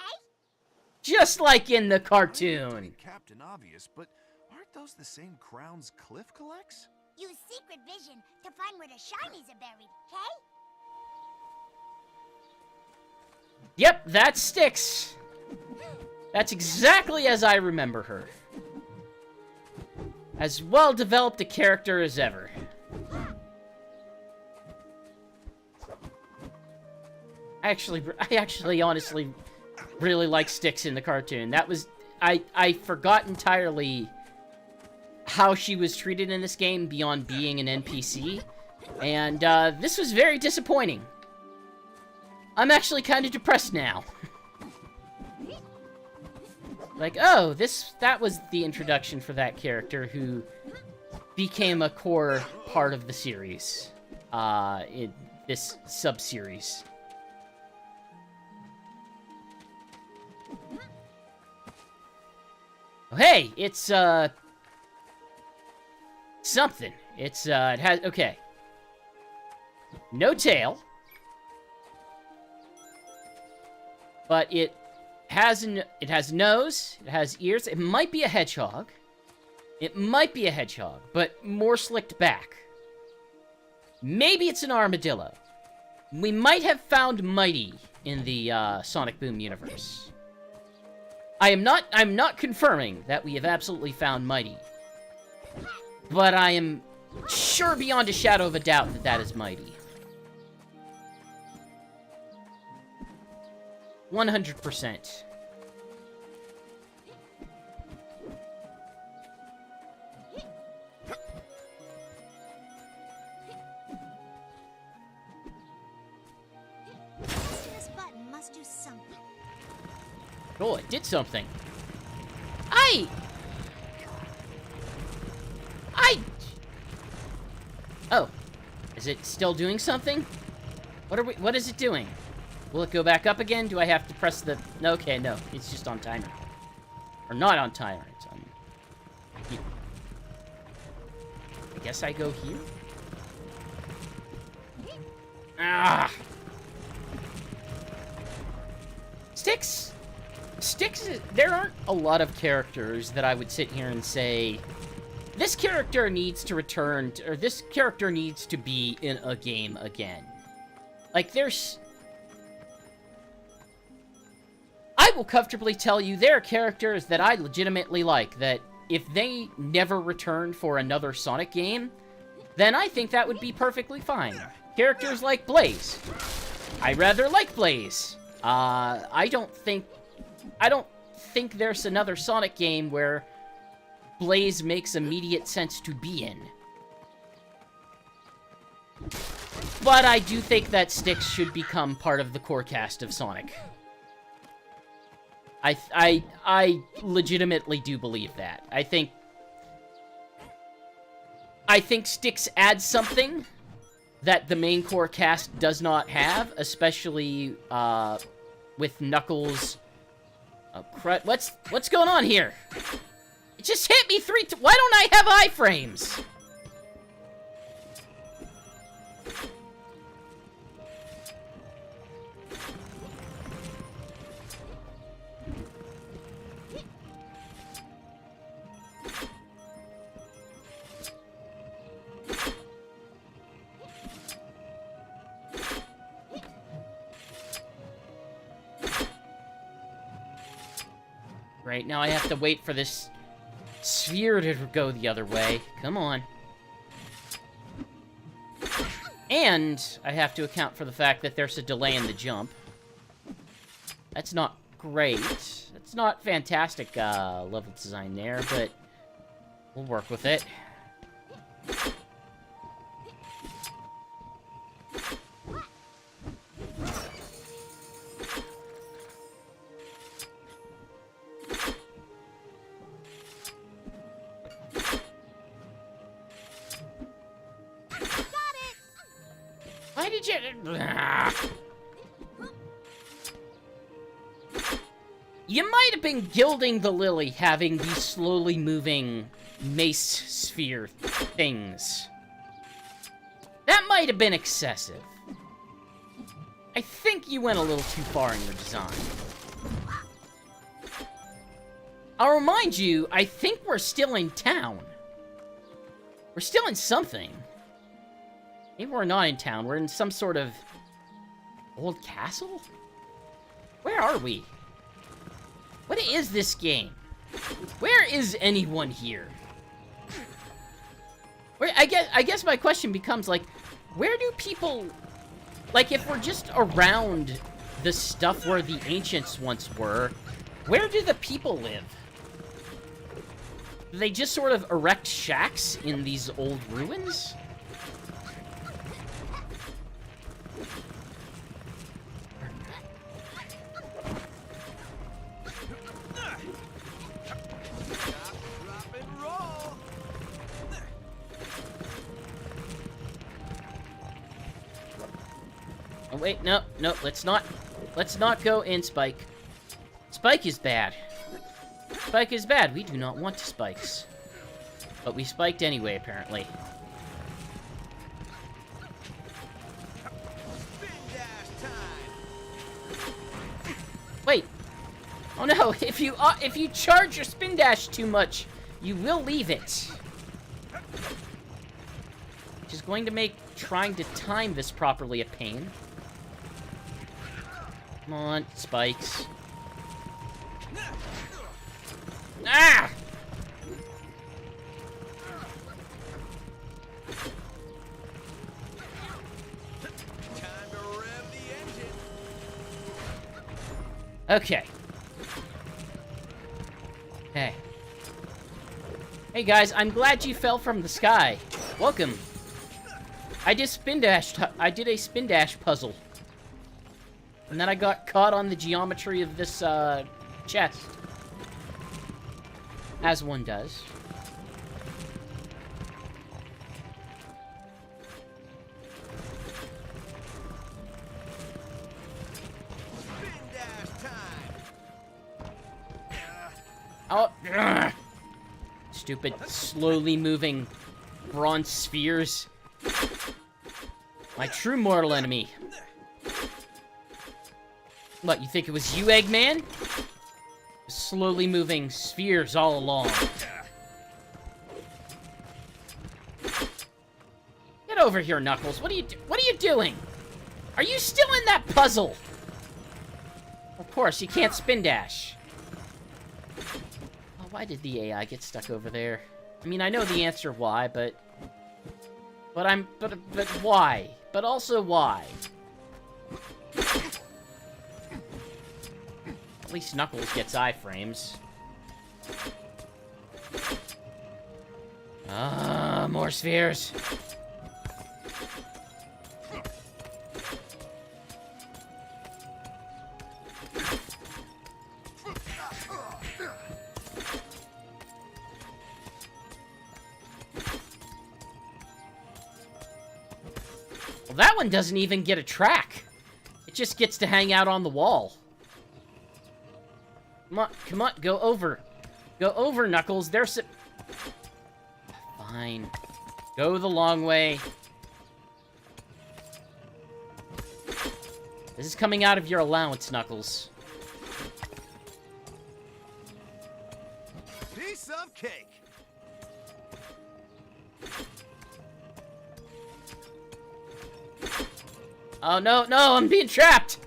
Just like in the cartoon.
Captain Obvious, but aren't those the same crowns Cliff collects?
Use secret vision to find where the shinies are buried, okay?
Yep, that's Styx. That's exactly as I remember her. As well developed a character as ever. I actually honestly really like Styx in the cartoon. That was... I forgot entirely how she was treated in this game beyond being an NPC. And this was very disappointing. I'm actually kind of depressed now. Like, oh, that was the introduction for that character who became a core part of the series. In this sub-series. Oh, hey, it's, something. It has, okay. No tail. But it has a nose, it has ears, it might be a hedgehog. It might be a hedgehog, but more slicked back. Maybe it's an armadillo. We might have found Mighty in the Sonic Boom universe. I'm not confirming that we have absolutely found Mighty. But I am sure beyond a shadow of a doubt that that is Mighty. 100%.
This button must do something.
Oh, it did something. Oh. Is it still doing something? What is it doing? Will it go back up again? Do I have to press the... Okay, no. It's just on timer. Or not on timer. It's on... Here. I guess I go here? Ah! Styx, there aren't a lot of characters that I would sit here and say, this character needs to return, or this character needs to be in a game again. Like, I will comfortably tell you there are characters that I legitimately like, that if they never returned for another Sonic game, then I think that would be perfectly fine. Characters like Blaze. I rather like Blaze. I don't think there's another Sonic game where Blaze makes immediate sense to be in. But I do think that Styx should become part of the core cast of Sonic. I legitimately do believe that. I think I think Styx adds something that the main core cast does not have, especially with Knuckles. Oh, crud. What's going on here? It just hit me why don't I have iframes? Right, now I have to wait for this sphere to go the other way. Come on. And I have to account for the fact that there's a delay in the jump. That's not great. It's not fantastic level design there, but we'll work with it. Why did you... You might have been gilding the lily having these slowly moving mace sphere things. That might have been excessive. I think you went a little too far in your design. I'll remind you, I think we're still in town. We're still in something. Maybe we're not in town. We're in some sort of old castle? Where are we? What is this game? Where is anyone here? Where, I guess my question becomes, like, where do people... Like, if we're just around the stuff where the ancients once were, where do the people live? Do they just sort of erect shacks in these old ruins? Oh, wait, no, let's not go in Spike. Spike is bad. Spike is bad. We do not want spikes. But we spiked anyway, apparently. Wait. Oh no, if you charge your spin dash too much, you will leave it. Which is going to make trying to time this properly a pain. Come on, spikes. Ah!
Time to rev the engine.
Okay. Hey. Hey guys, I'm glad you fell from the sky. Welcome. I did a spin dash puzzle. And then I got caught on the geometry of this chest. As one does.
Spin dash time.
Oh, ugh. Stupid, slowly moving bronze spheres. My true mortal enemy. What, you think it was you, Eggman? Slowly moving spheres all along. Get over here, Knuckles. What are you doing? Are you still in that puzzle? Of course, you can't spin dash. Oh, why did the AI get stuck over there? I mean, I know the answer why, but why? But also why? At least Knuckles gets iframes. Ah, more spheres. that one doesn't even get a track. It just gets to hang out on the wall. Come on, go over. Go over, Knuckles. There's Fine. Go the long way. This is coming out of your allowance, Knuckles.
Piece of cake.
Oh, no, I'm being trapped!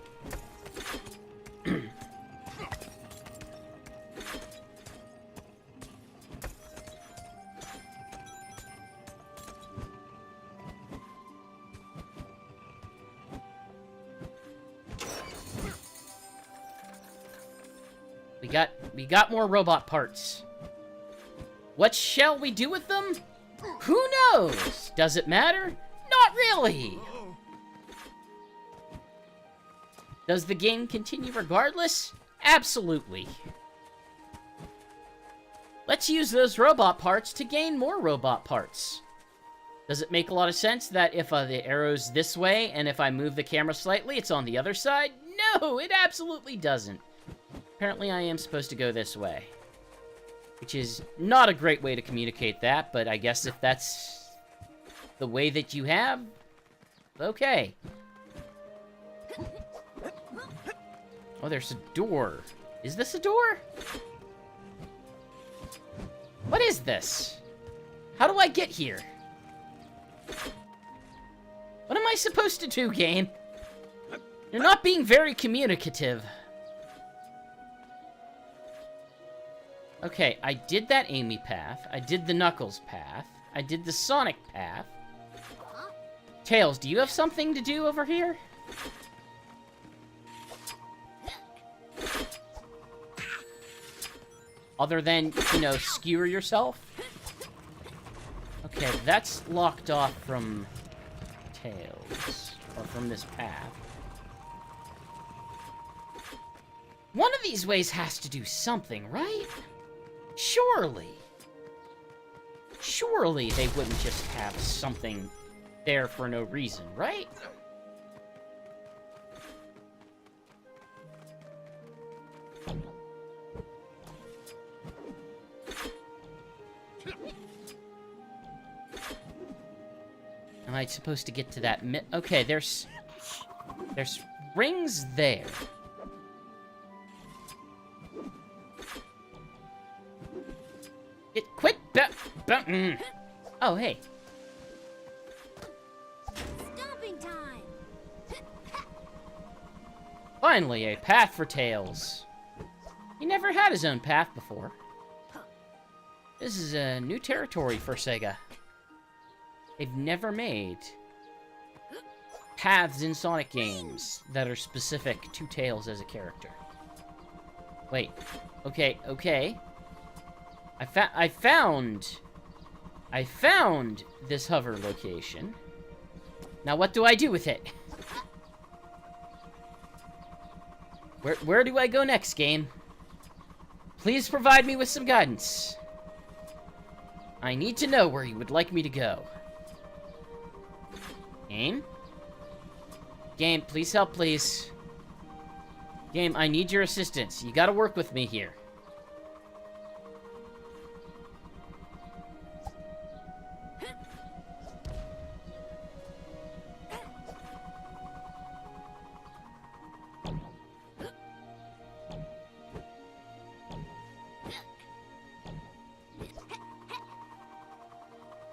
We got more robot parts. What shall we do with them? Who knows? Does it matter? Not really! Does the game continue regardless? Absolutely. Let's use those robot parts to gain more robot parts. Does it make a lot of sense that if the arrow's this way, and if I move the camera slightly, it's on the other side? No, it absolutely doesn't. Apparently I am supposed to go this way. Which is not a great way to communicate that, but I guess if that's the way that you have, okay. Oh, there's a door. Is this a door? What is this? How do I get here? What am I supposed to do, game? You're not being very communicative. Okay, I did that Amy path. I did the Knuckles path. I did the Sonic path. Tails, do you have something to do over here? Other than, you know, skewer yourself? Okay, that's locked off from Tails. Or from this path. One of these ways has to do something, right? Surely. Surely they wouldn't just have something there for no reason, right? Am I supposed to get to that okay, there's rings there. Quit! Oh, hey.
Stomping time.
Finally, a path for Tails. He never had his own path before. This is a new territory for Sega. They've never made paths in Sonic games that are specific to Tails as a character. Wait. Okay. I found this hover location. Now what do I do with it? Where do I go next, game? Please provide me with some guidance. I need to know where you would like me to go. Game? Game, please help, please. Game, I need your assistance. You gotta work with me here.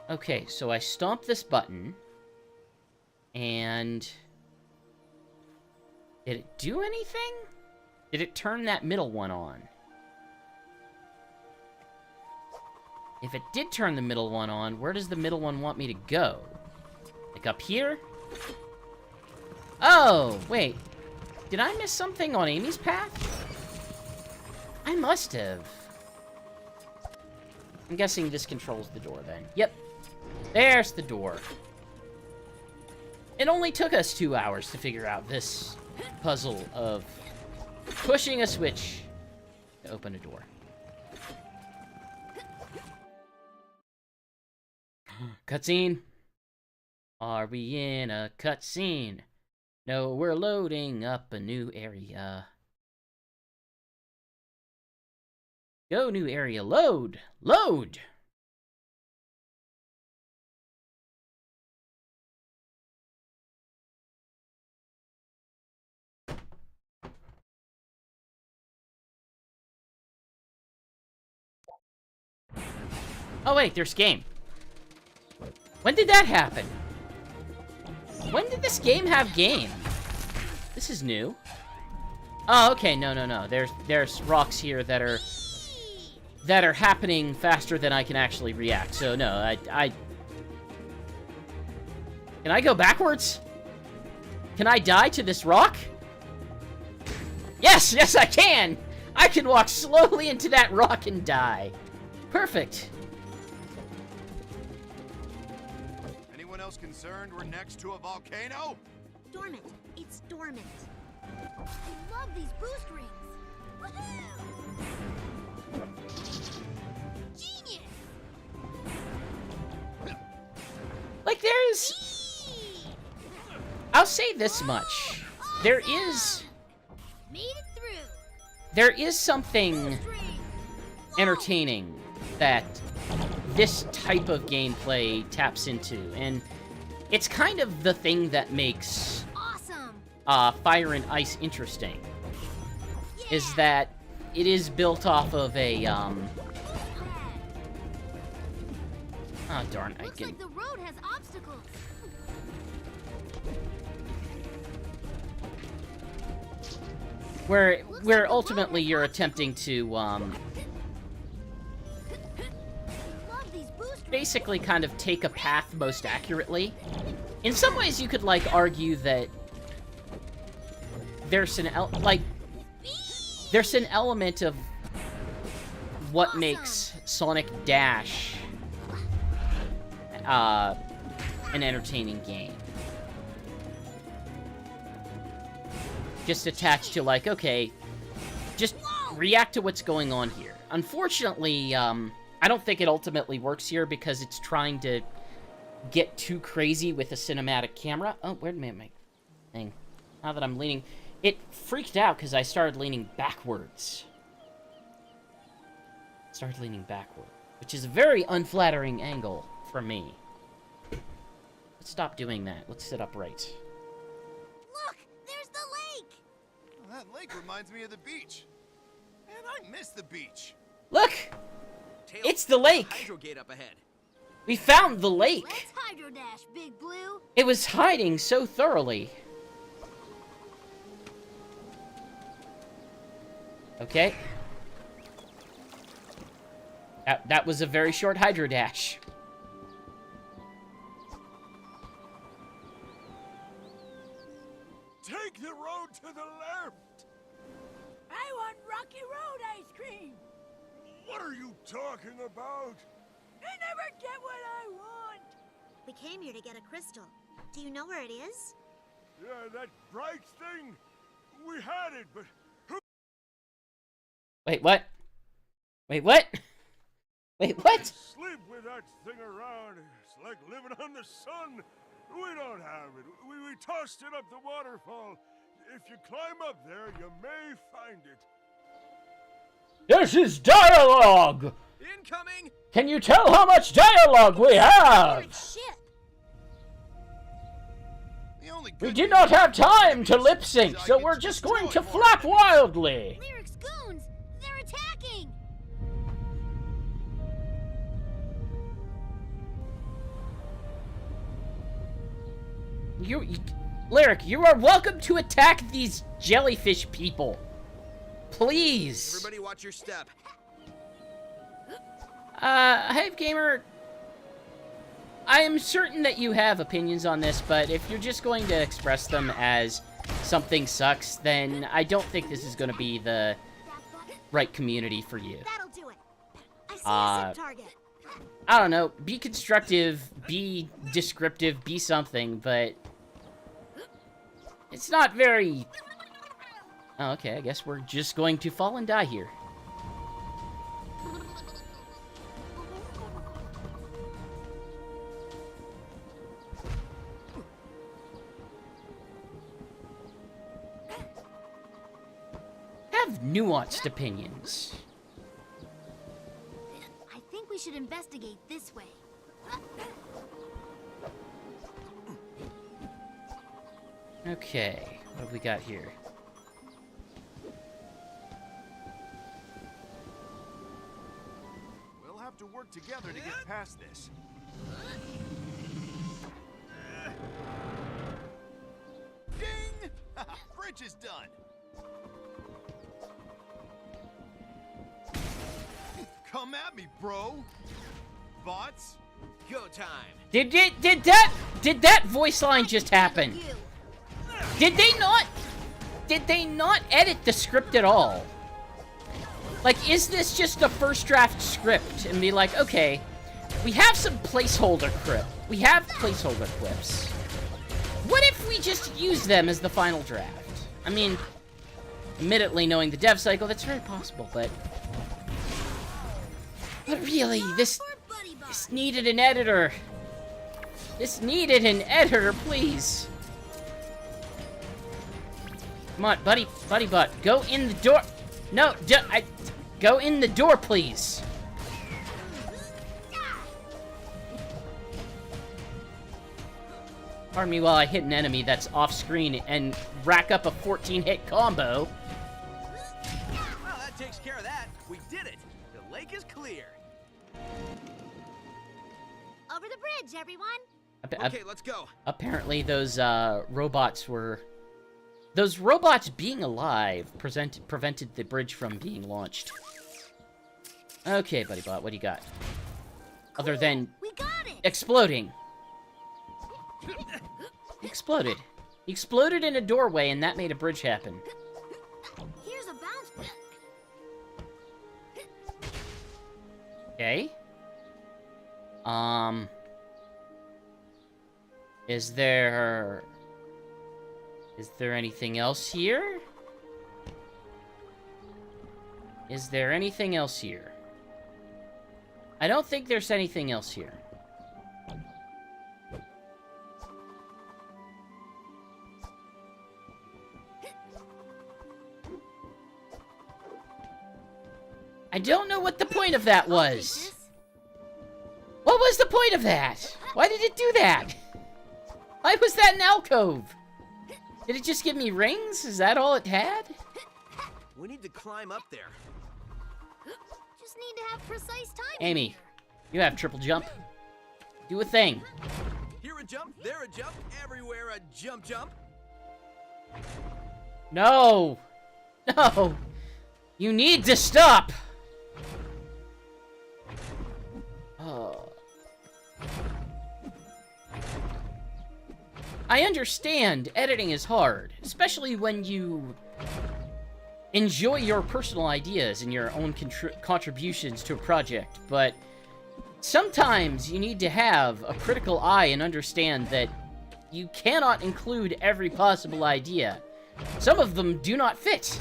Okay, so I stomp this button, and did it do anything? Did it turn that middle one on? If it did turn the middle one on, where does the middle one want me to go? Like up here? Oh, wait. Did I miss something on Amy's path? I must have. I'm guessing this controls the door then. Yep. There's the door. It only took us 2 hours to figure out this puzzle of pushing a switch to open a door. Cutscene. Are we in a cutscene? No, we're loading up a new area. Go, new area, load! Load! Oh wait, there's game. When did that happen? When did this game have game? This is new. Oh, okay, no. There's rocks here that are happening faster than I can actually react. So no, I Can I go backwards? Can I die to this rock? Yes, I can! I can walk slowly into that rock and die. Perfect.
Anyone else concerned we're next to a volcano?
Dormant. It's dormant.
I love these boost rings. Woohoo! Genius!
Like, I'll say this much. There is something entertaining that this type of gameplay taps into, and it's kind of the thing that makes Fire and Ice interesting, is that it is built off of a, oh darn,
Looks like the road has obstacles.
where ultimately you're attempting to, basically kind of take a path most accurately. In some ways, you could, like, argue that there's an element of what makes Sonic Dash an entertaining game. Just attached to, like, okay, just react to what's going on here. Unfortunately, I don't think it ultimately works here because it's trying to get too crazy with a cinematic camera. Oh, where'd my thing? Now that I'm leaning... It freaked out because I started leaning backwards. Which is a very unflattering angle for me. Let's stop doing that. Let's sit upright.
Look! There's the lake!
Well, that lake reminds me of the beach. Man, I miss the beach.
Look!
Tails,
It's the lake!
Hydro Gate up ahead.
We found the lake!
Let's Hydro Dash, Big Blue.
It was hiding so thoroughly. Okay. That was a very short Hydro Dash.
Take the road to the left!
I want Rocky Road ice cream!
What are you talking about?
I never get what I want!
We came here to get a crystal. Do you know where it is?
Yeah, that bright thing. We had it, but who...
Wait, what? Wait, what? Wait, what?
Sleep with that thing around. It's like living on the sun. We don't have it. We tossed it up the waterfall. If you climb up there, you may find it.
This is dialogue!
Incoming!
Can you tell how much dialogue we have?
Shit!
The only
We
good
did
news
not have
is
time to
is
lip sync,
I
so
get
we're
to
just going
destroy
to
more
flap
enemies.
wildly.
Lyric's goons! They're attacking!
Lyric, you are welcome to attack these jellyfish people. Please.
Everybody watch your step.
Hive Gamer, I am certain that you have opinions on this, but if you're just going to express them as something sucks, then I don't think this is going to be the right community for you.
That'll do it. I see a zip target.
I don't know, be constructive, be descriptive, be something, but it's not very... Oh, okay, I guess we're just going to fall and die here. nuanced opinions.
I think we should investigate this way.
Okay, what have we got here?
We'll have to work together to get past this. Ding! Bridge is done. Come at me, bro. Bots.
Go time.
Did that voice line just happen? Did they not edit the script at all? Like, is this just a first draft script and be like, okay, we have some placeholder clips. What if we just use them as the final draft? I mean, admittedly, knowing the dev cycle, that's very possible, but really, this needed an editor. This needed an editor, please. Come on, buddy butt, go in the door. No, go in the door, please. Pardon me while I hit an enemy that's off screen and rack up a 14-hit combo.
Well, that takes care of that. We did it. The lake is clear.
Over the bridge, everyone.
Okay, let's go.
Apparently those robots being alive prevented the bridge from being launched. Okay, buddy bot, what do you got? Other than
We got it.
exploding. He exploded. He exploded in a doorway and that made a bridge happen.
Here's a bounce back.
Okay. Is there anything else here? Is there anything else here? I don't think there's anything else here. I don't know what the point of that was. What was the point of that? Why did it do that? Why was that an alcove? Did it just give me rings? Is that all it had?
We need to climb up there.
Just need to have precise timing.
Amy, you have triple jump. Do a thing.
Here a jump, there a jump, everywhere a jump.
No! No! You need to stop! Oh. I understand editing is hard, especially when you enjoy your personal ideas and your own contributions to a project, but sometimes you need to have a critical eye and understand that you cannot include every possible idea. Some of them do not fit.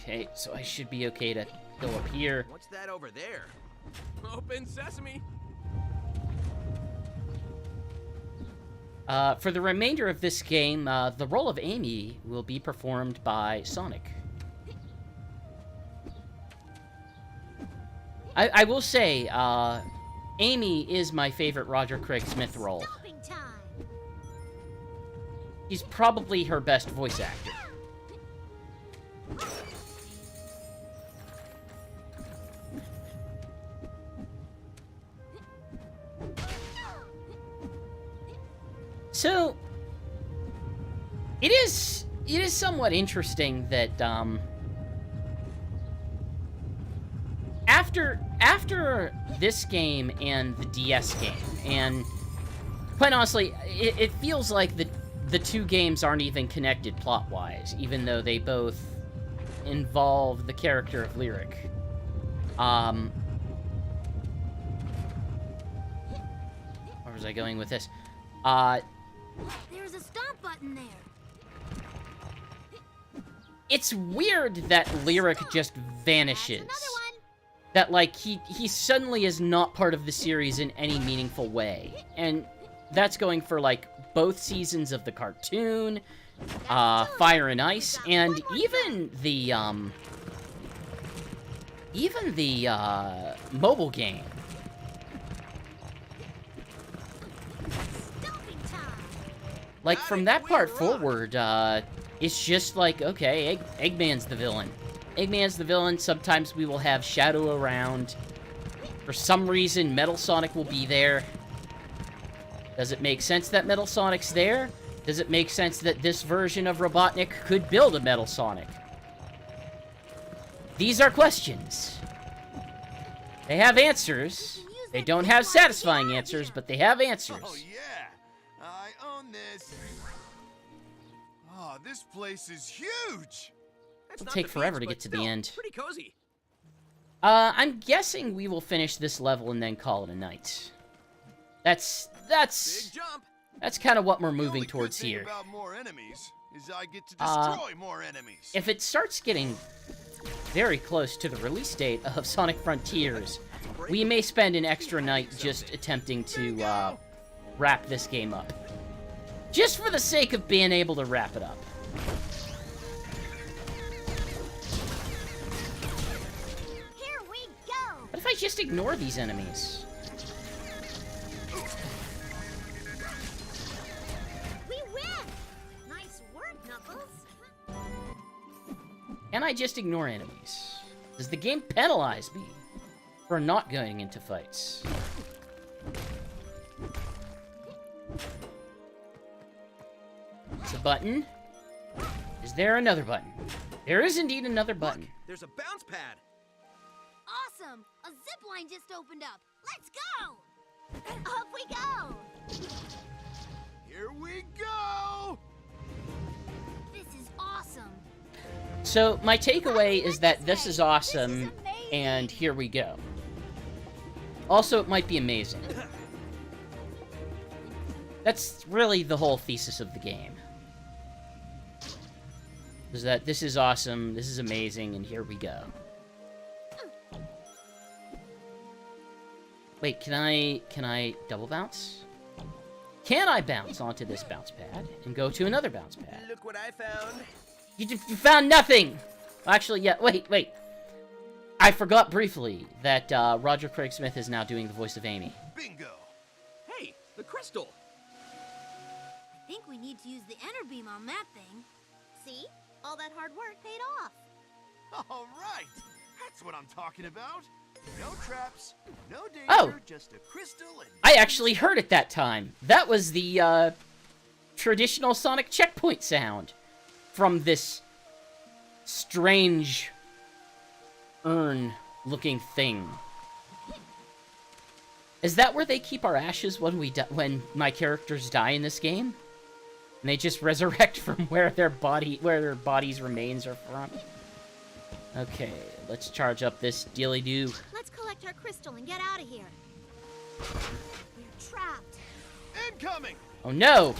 Okay, so I should be okay to go up here.
What's that over there? Open sesame.
For the remainder of this game, the role of Amy will be performed by Sonic. I will say, Amy is my favorite Roger Craig Smith role.
Stopping time.
He's probably her best voice actor. So, it is somewhat interesting that, after this game and the DS game, and quite honestly, it feels like the two games aren't even connected plot-wise, even though they both involve the character of Lyric. Where was I going with this?
There's a stop button there.
It's weird that Lyric just vanishes.
That's another one.
that, like, he suddenly is not part of the series in any meaningful way. And that's going for, like, both seasons of the cartoon, Fire and Ice, and even the mobile game. Like, from that part forward, it's just like, okay, Eggman's the villain. Eggman's the villain. Sometimes we will have Shadow around. For some reason, Metal Sonic will be there. Does it make sense that Metal Sonic's there? Does it make sense that this version of Robotnik could build a Metal Sonic? These are questions. They have answers. They don't have satisfying answers, but they have answers.
Oh, yeah. I own this. Oh, this place is huge.
It'll take forever to get to the end.
Pretty cozy.
I'm guessing we will finish this level and then call it a night. That's
Big jump.
That's kind of what we're moving
The only
towards
good thing
here.
about more enemies is I get to destroy more enemies.
If it starts getting very close to the release date of Sonic Frontiers, we may spend an extra night just attempting to wrap this game up. Just for the sake of being able to wrap it up.
Here we go.
What if I just ignore these enemies?
We win. Nice work, Knuckles.
Can I just ignore enemies? Does the game penalize me for not going into fights? It's a button. Is there another button? There is indeed another button.
Look, there's a bounce pad.
Awesome! A zip line just opened up.
Let's go. Up we go.
Here we go.
This is awesome.
So, my takeaway is that this is awesome, and here we go. Also, it might be amazing. That's really the whole thesis of the game. Is that this is awesome, this is amazing, and here we go. Wait, can I double bounce? Can I bounce onto this bounce pad and go to another bounce pad?
Look what I found.
You found nothing! Actually, yeah, wait. I forgot briefly that Roger Craig Smith is now doing the voice of Amy.
Bingo.
Hey, the crystal.
I think we need to use the Enter Beam on that thing.
See? All that hard work paid off.
All right. That's what I'm talking about. No traps, no danger,
Oh.
just a crystal and...
I actually heard it that time. That was the traditional Sonic checkpoint sound from this strange urn-looking thing. Is that where they keep our ashes when my characters die in this game? And they just resurrect from where their bodies' remains are from? Okay, let's charge up this dealy-doo.
Let's collect our crystal and get out of here. We're trapped.
Incoming!
Oh no!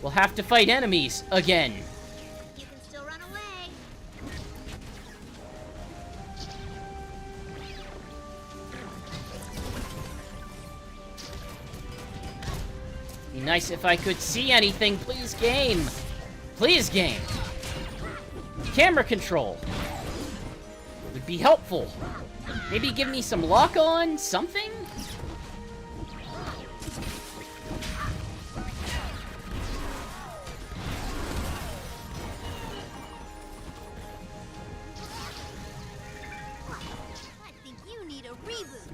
We'll have to fight enemies again.
You can still run away.
Be nice if I could see anything, please, game. Please, game. Camera control would be helpful. Maybe give me some lock on, something?
I think you need a reboot.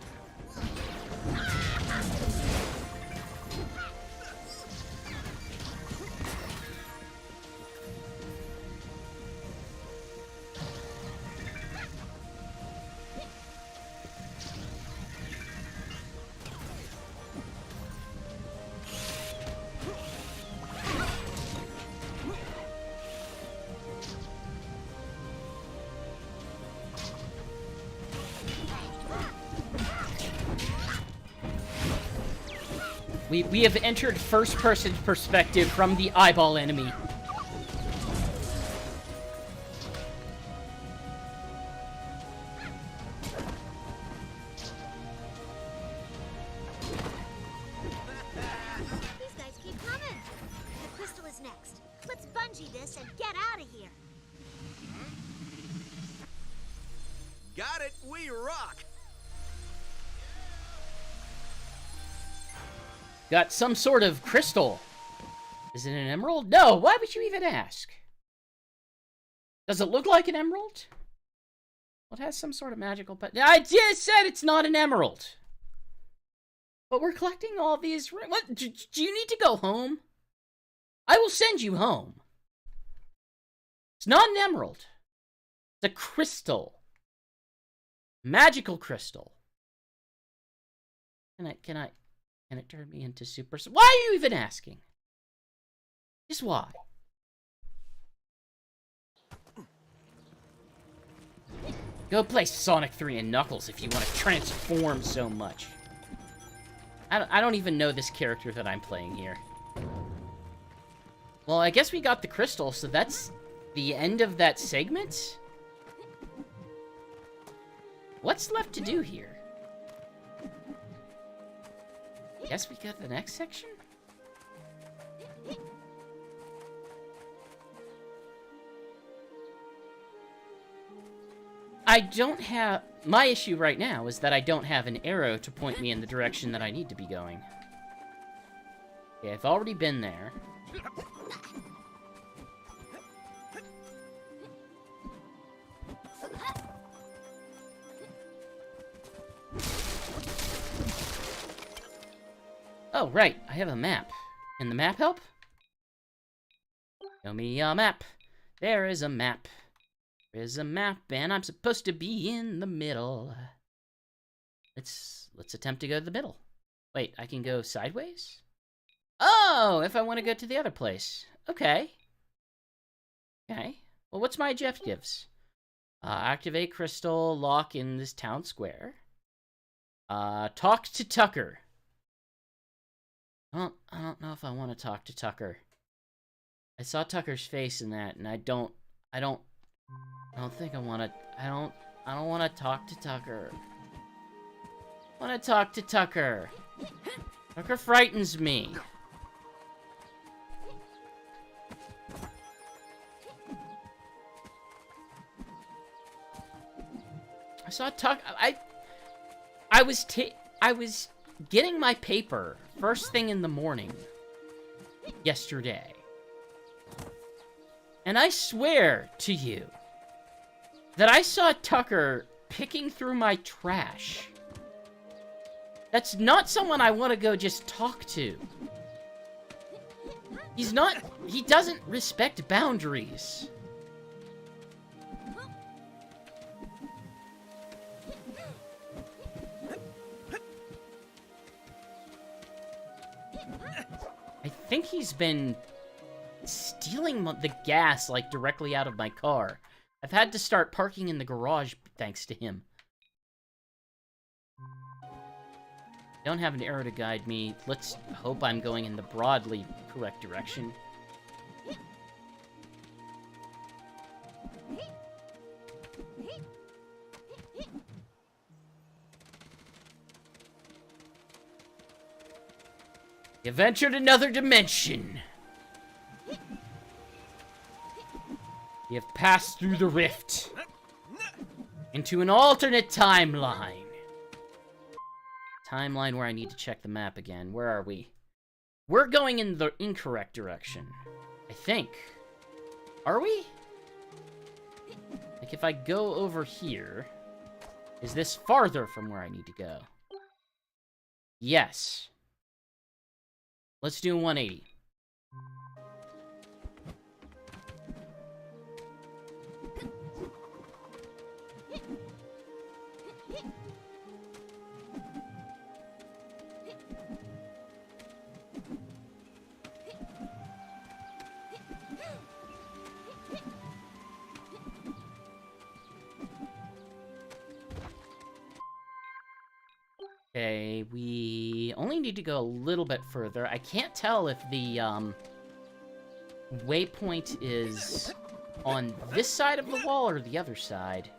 We have entered first-person perspective from the eyeball enemy.
happens next. Let's bungee this and get out of here.
Got it, we rock!
Got some sort of crystal. Is it an emerald? No, why would you even ask? Does it look like an emerald? Well, it has some sort of magical... I just said it's not an emerald. But we're collecting all these... What? Do you need to go home? I will send you home. It's not an emerald. It's a crystal. Magical crystal. Can it turn me into super... Why are you even asking? Just why? Go play Sonic 3 and Knuckles if you want to transform so much. I don't even know this character that I'm playing here. Well, I guess we got the crystal, so that's the end of that segment? What's left to do here? Guess we got the next section? I don't have... My issue right now is that I don't have an arrow to point me in the direction that I need to be going. Okay, I've already been there. Oh, right, I have a map. Can the map help? Show me a map. There is a map. There is a map, and I'm supposed to be in the middle. Let's attempt to go to the middle. Wait, I can go sideways? Oh, if I want to go to the other place. Okay. Okay. Well, what's my objectives? Activate crystal, lock in this town square. Talk to Tucker. I don't know if I want to talk to Tucker. I saw Tucker's face in that, and I don't think I want to. I don't want to talk to Tucker. I want to talk to Tucker. Tucker frightens me. I saw Tucker. I was getting my paper first thing in the morning yesterday. And I swear to you that I saw Tucker picking through my trash. That's not someone I want to go just talk to. He doesn't respect boundaries. I think he's been stealing the gas, like, directly out of my car. I've had to start parking in the garage thanks to him. Don't have an arrow to guide me. Let's hope I'm going in the broadly correct direction. You ventured another dimension. You have passed through the rift into an alternate timeline. Timeline where I need to check the map again. Where are we? We're going in the incorrect direction, I think. Are we? Like, if I go over here, is this farther from where I need to go? Yes. Let's do 180. Okay, we only need to go a little bit further. I can't tell if the waypoint is on this side of the wall or the other side.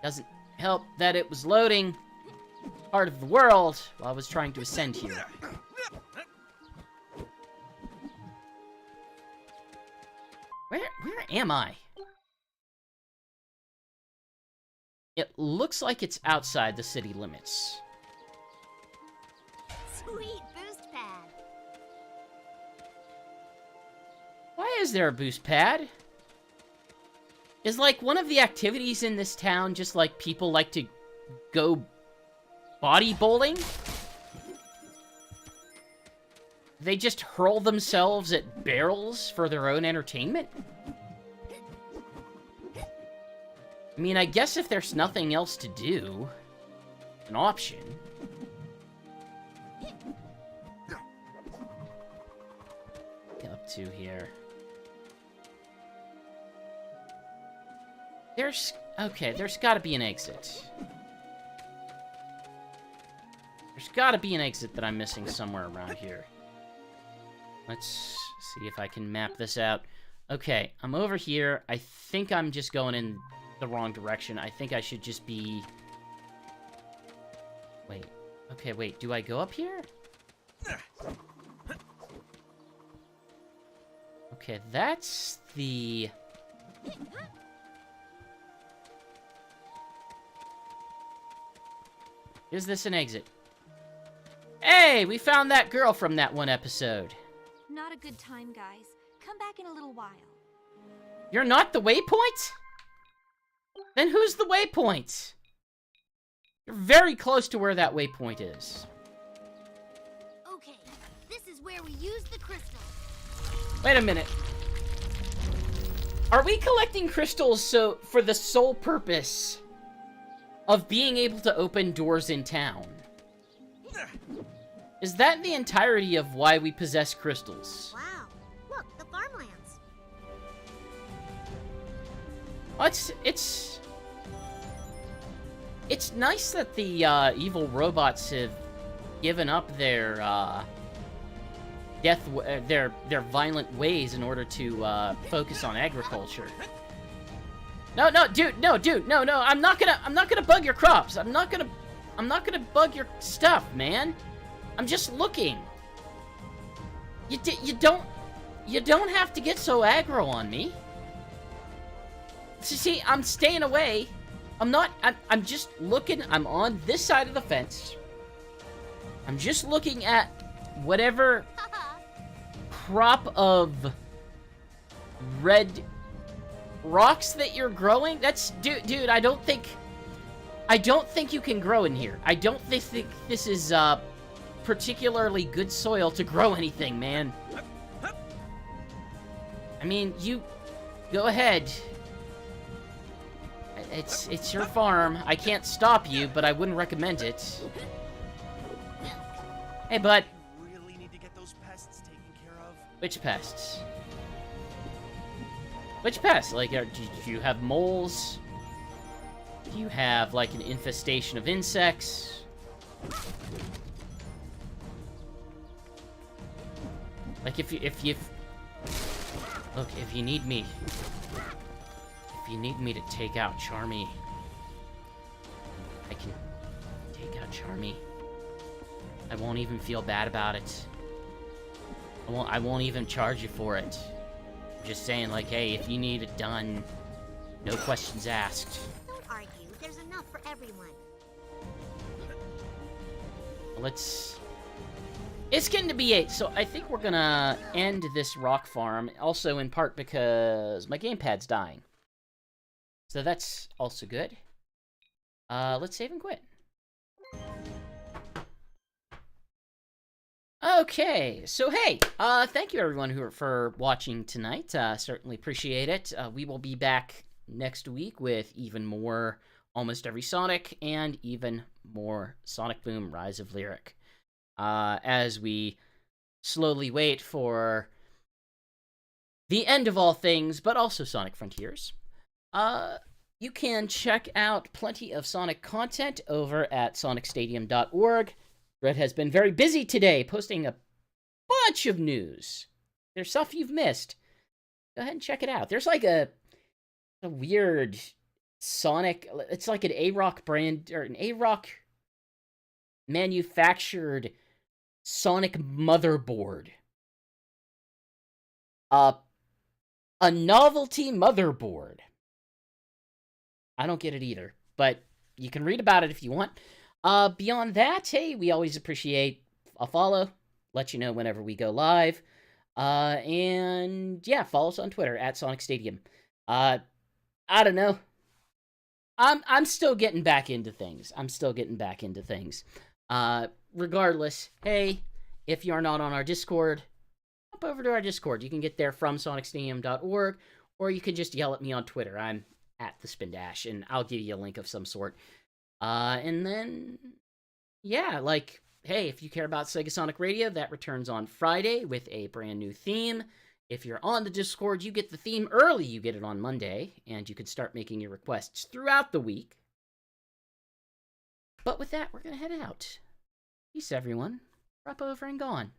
Doesn't help that it was loading part of the world while I was trying to ascend here. Where am I? It looks like it's outside the city limits.
Sweet boost pad.
Why is there a boost pad? Is, like, one of the activities in this town just, like, people like to go body bowling? They just hurl themselves at barrels for their own entertainment? I mean, I guess if there's nothing else to do, an option. Get up to here. Okay, there's gotta be an exit. There's gotta be an exit that I'm missing somewhere around here. Let's see if I can map this out. Okay, I'm over here. I think I'm just going in the wrong direction. I think I should just be... Wait. Okay, wait. Do I go up here? Okay, that's the... Is this an exit? Hey, we found that girl from that one episode.
Not a good time, guys. Come back in a little while.
You're not the waypoint? Then who's the waypoint? You're very close to where that waypoint is.
Okay, this is where we use the crystal.
Wait a minute. Are we collecting crystals for the sole purpose of being able to open doors in town? Is that the entirety of why we possess crystals?
Wow, look, the farmlands.
It's nice that the evil robots have given up their their violent ways in order to focus on agriculture. No, dude, no. I'm not gonna bug your crops. I'm not gonna bug your stuff, man. I'm just looking. You don't have to get so aggro on me. See, I'm staying away. I'm just looking. I'm on this side of the fence. I'm just looking at whatever crop of red rocks that you're growing. That's dude, I don't think you can grow in here. I don't think this is particularly good soil to grow anything, man. I mean, you go ahead. It's your farm. I can't stop you, but I wouldn't recommend it. Hey, bud.
Really need to get those pests taken care of.
Which pests? Which pests? Like, do you have moles? Do you have, like, an infestation of insects? Like, if you need me... If you need me to take out Charmy, I can take out Charmy. I won't even feel bad about it. I won't even charge you for it. I'm just saying, like, hey, if you need it done, no questions asked.
Don't argue. There's enough for everyone.
It's getting to be 8, so I think we're gonna end this rock farm, also in part because my gamepad's dying. So that's also good. Let's save and quit. Okay, so hey, thank you everyone for watching tonight. Certainly appreciate it. We will be back next week with even more Almost Every Sonic and even more Sonic Boom Rise of Lyric. As we slowly wait for the end of all things, but also Sonic Frontiers. You can check out plenty of Sonic content over at sonicstadium.org. Red has been very busy today, posting a bunch of news. There's stuff you've missed. Go ahead and check it out. There's like a weird Sonic... It's like an A-Rock brand, or an A-Rock manufactured Sonic motherboard. A novelty motherboard. I don't get it either, but you can read about it if you want. Beyond that, hey, we always appreciate a follow. Let you know whenever we go live. And yeah, follow us on Twitter at Sonic Stadium. I don't know. I'm still getting back into things. Regardless, hey, if you're not on our Discord, hop over to our Discord. You can get there from sonicstadium.org, or you can just yell at me on Twitter. I'm at the Spin Dash, and I'll give you a link of some sort. And then, yeah, like, hey, if you care about Sega Sonic Radio, that returns on Friday with a brand new theme. If you're on the Discord, you get the theme early. You get it on Monday, and you can start making your requests throughout the week. But with that, we're going to head out. Peace, everyone. We're up, over, and gone.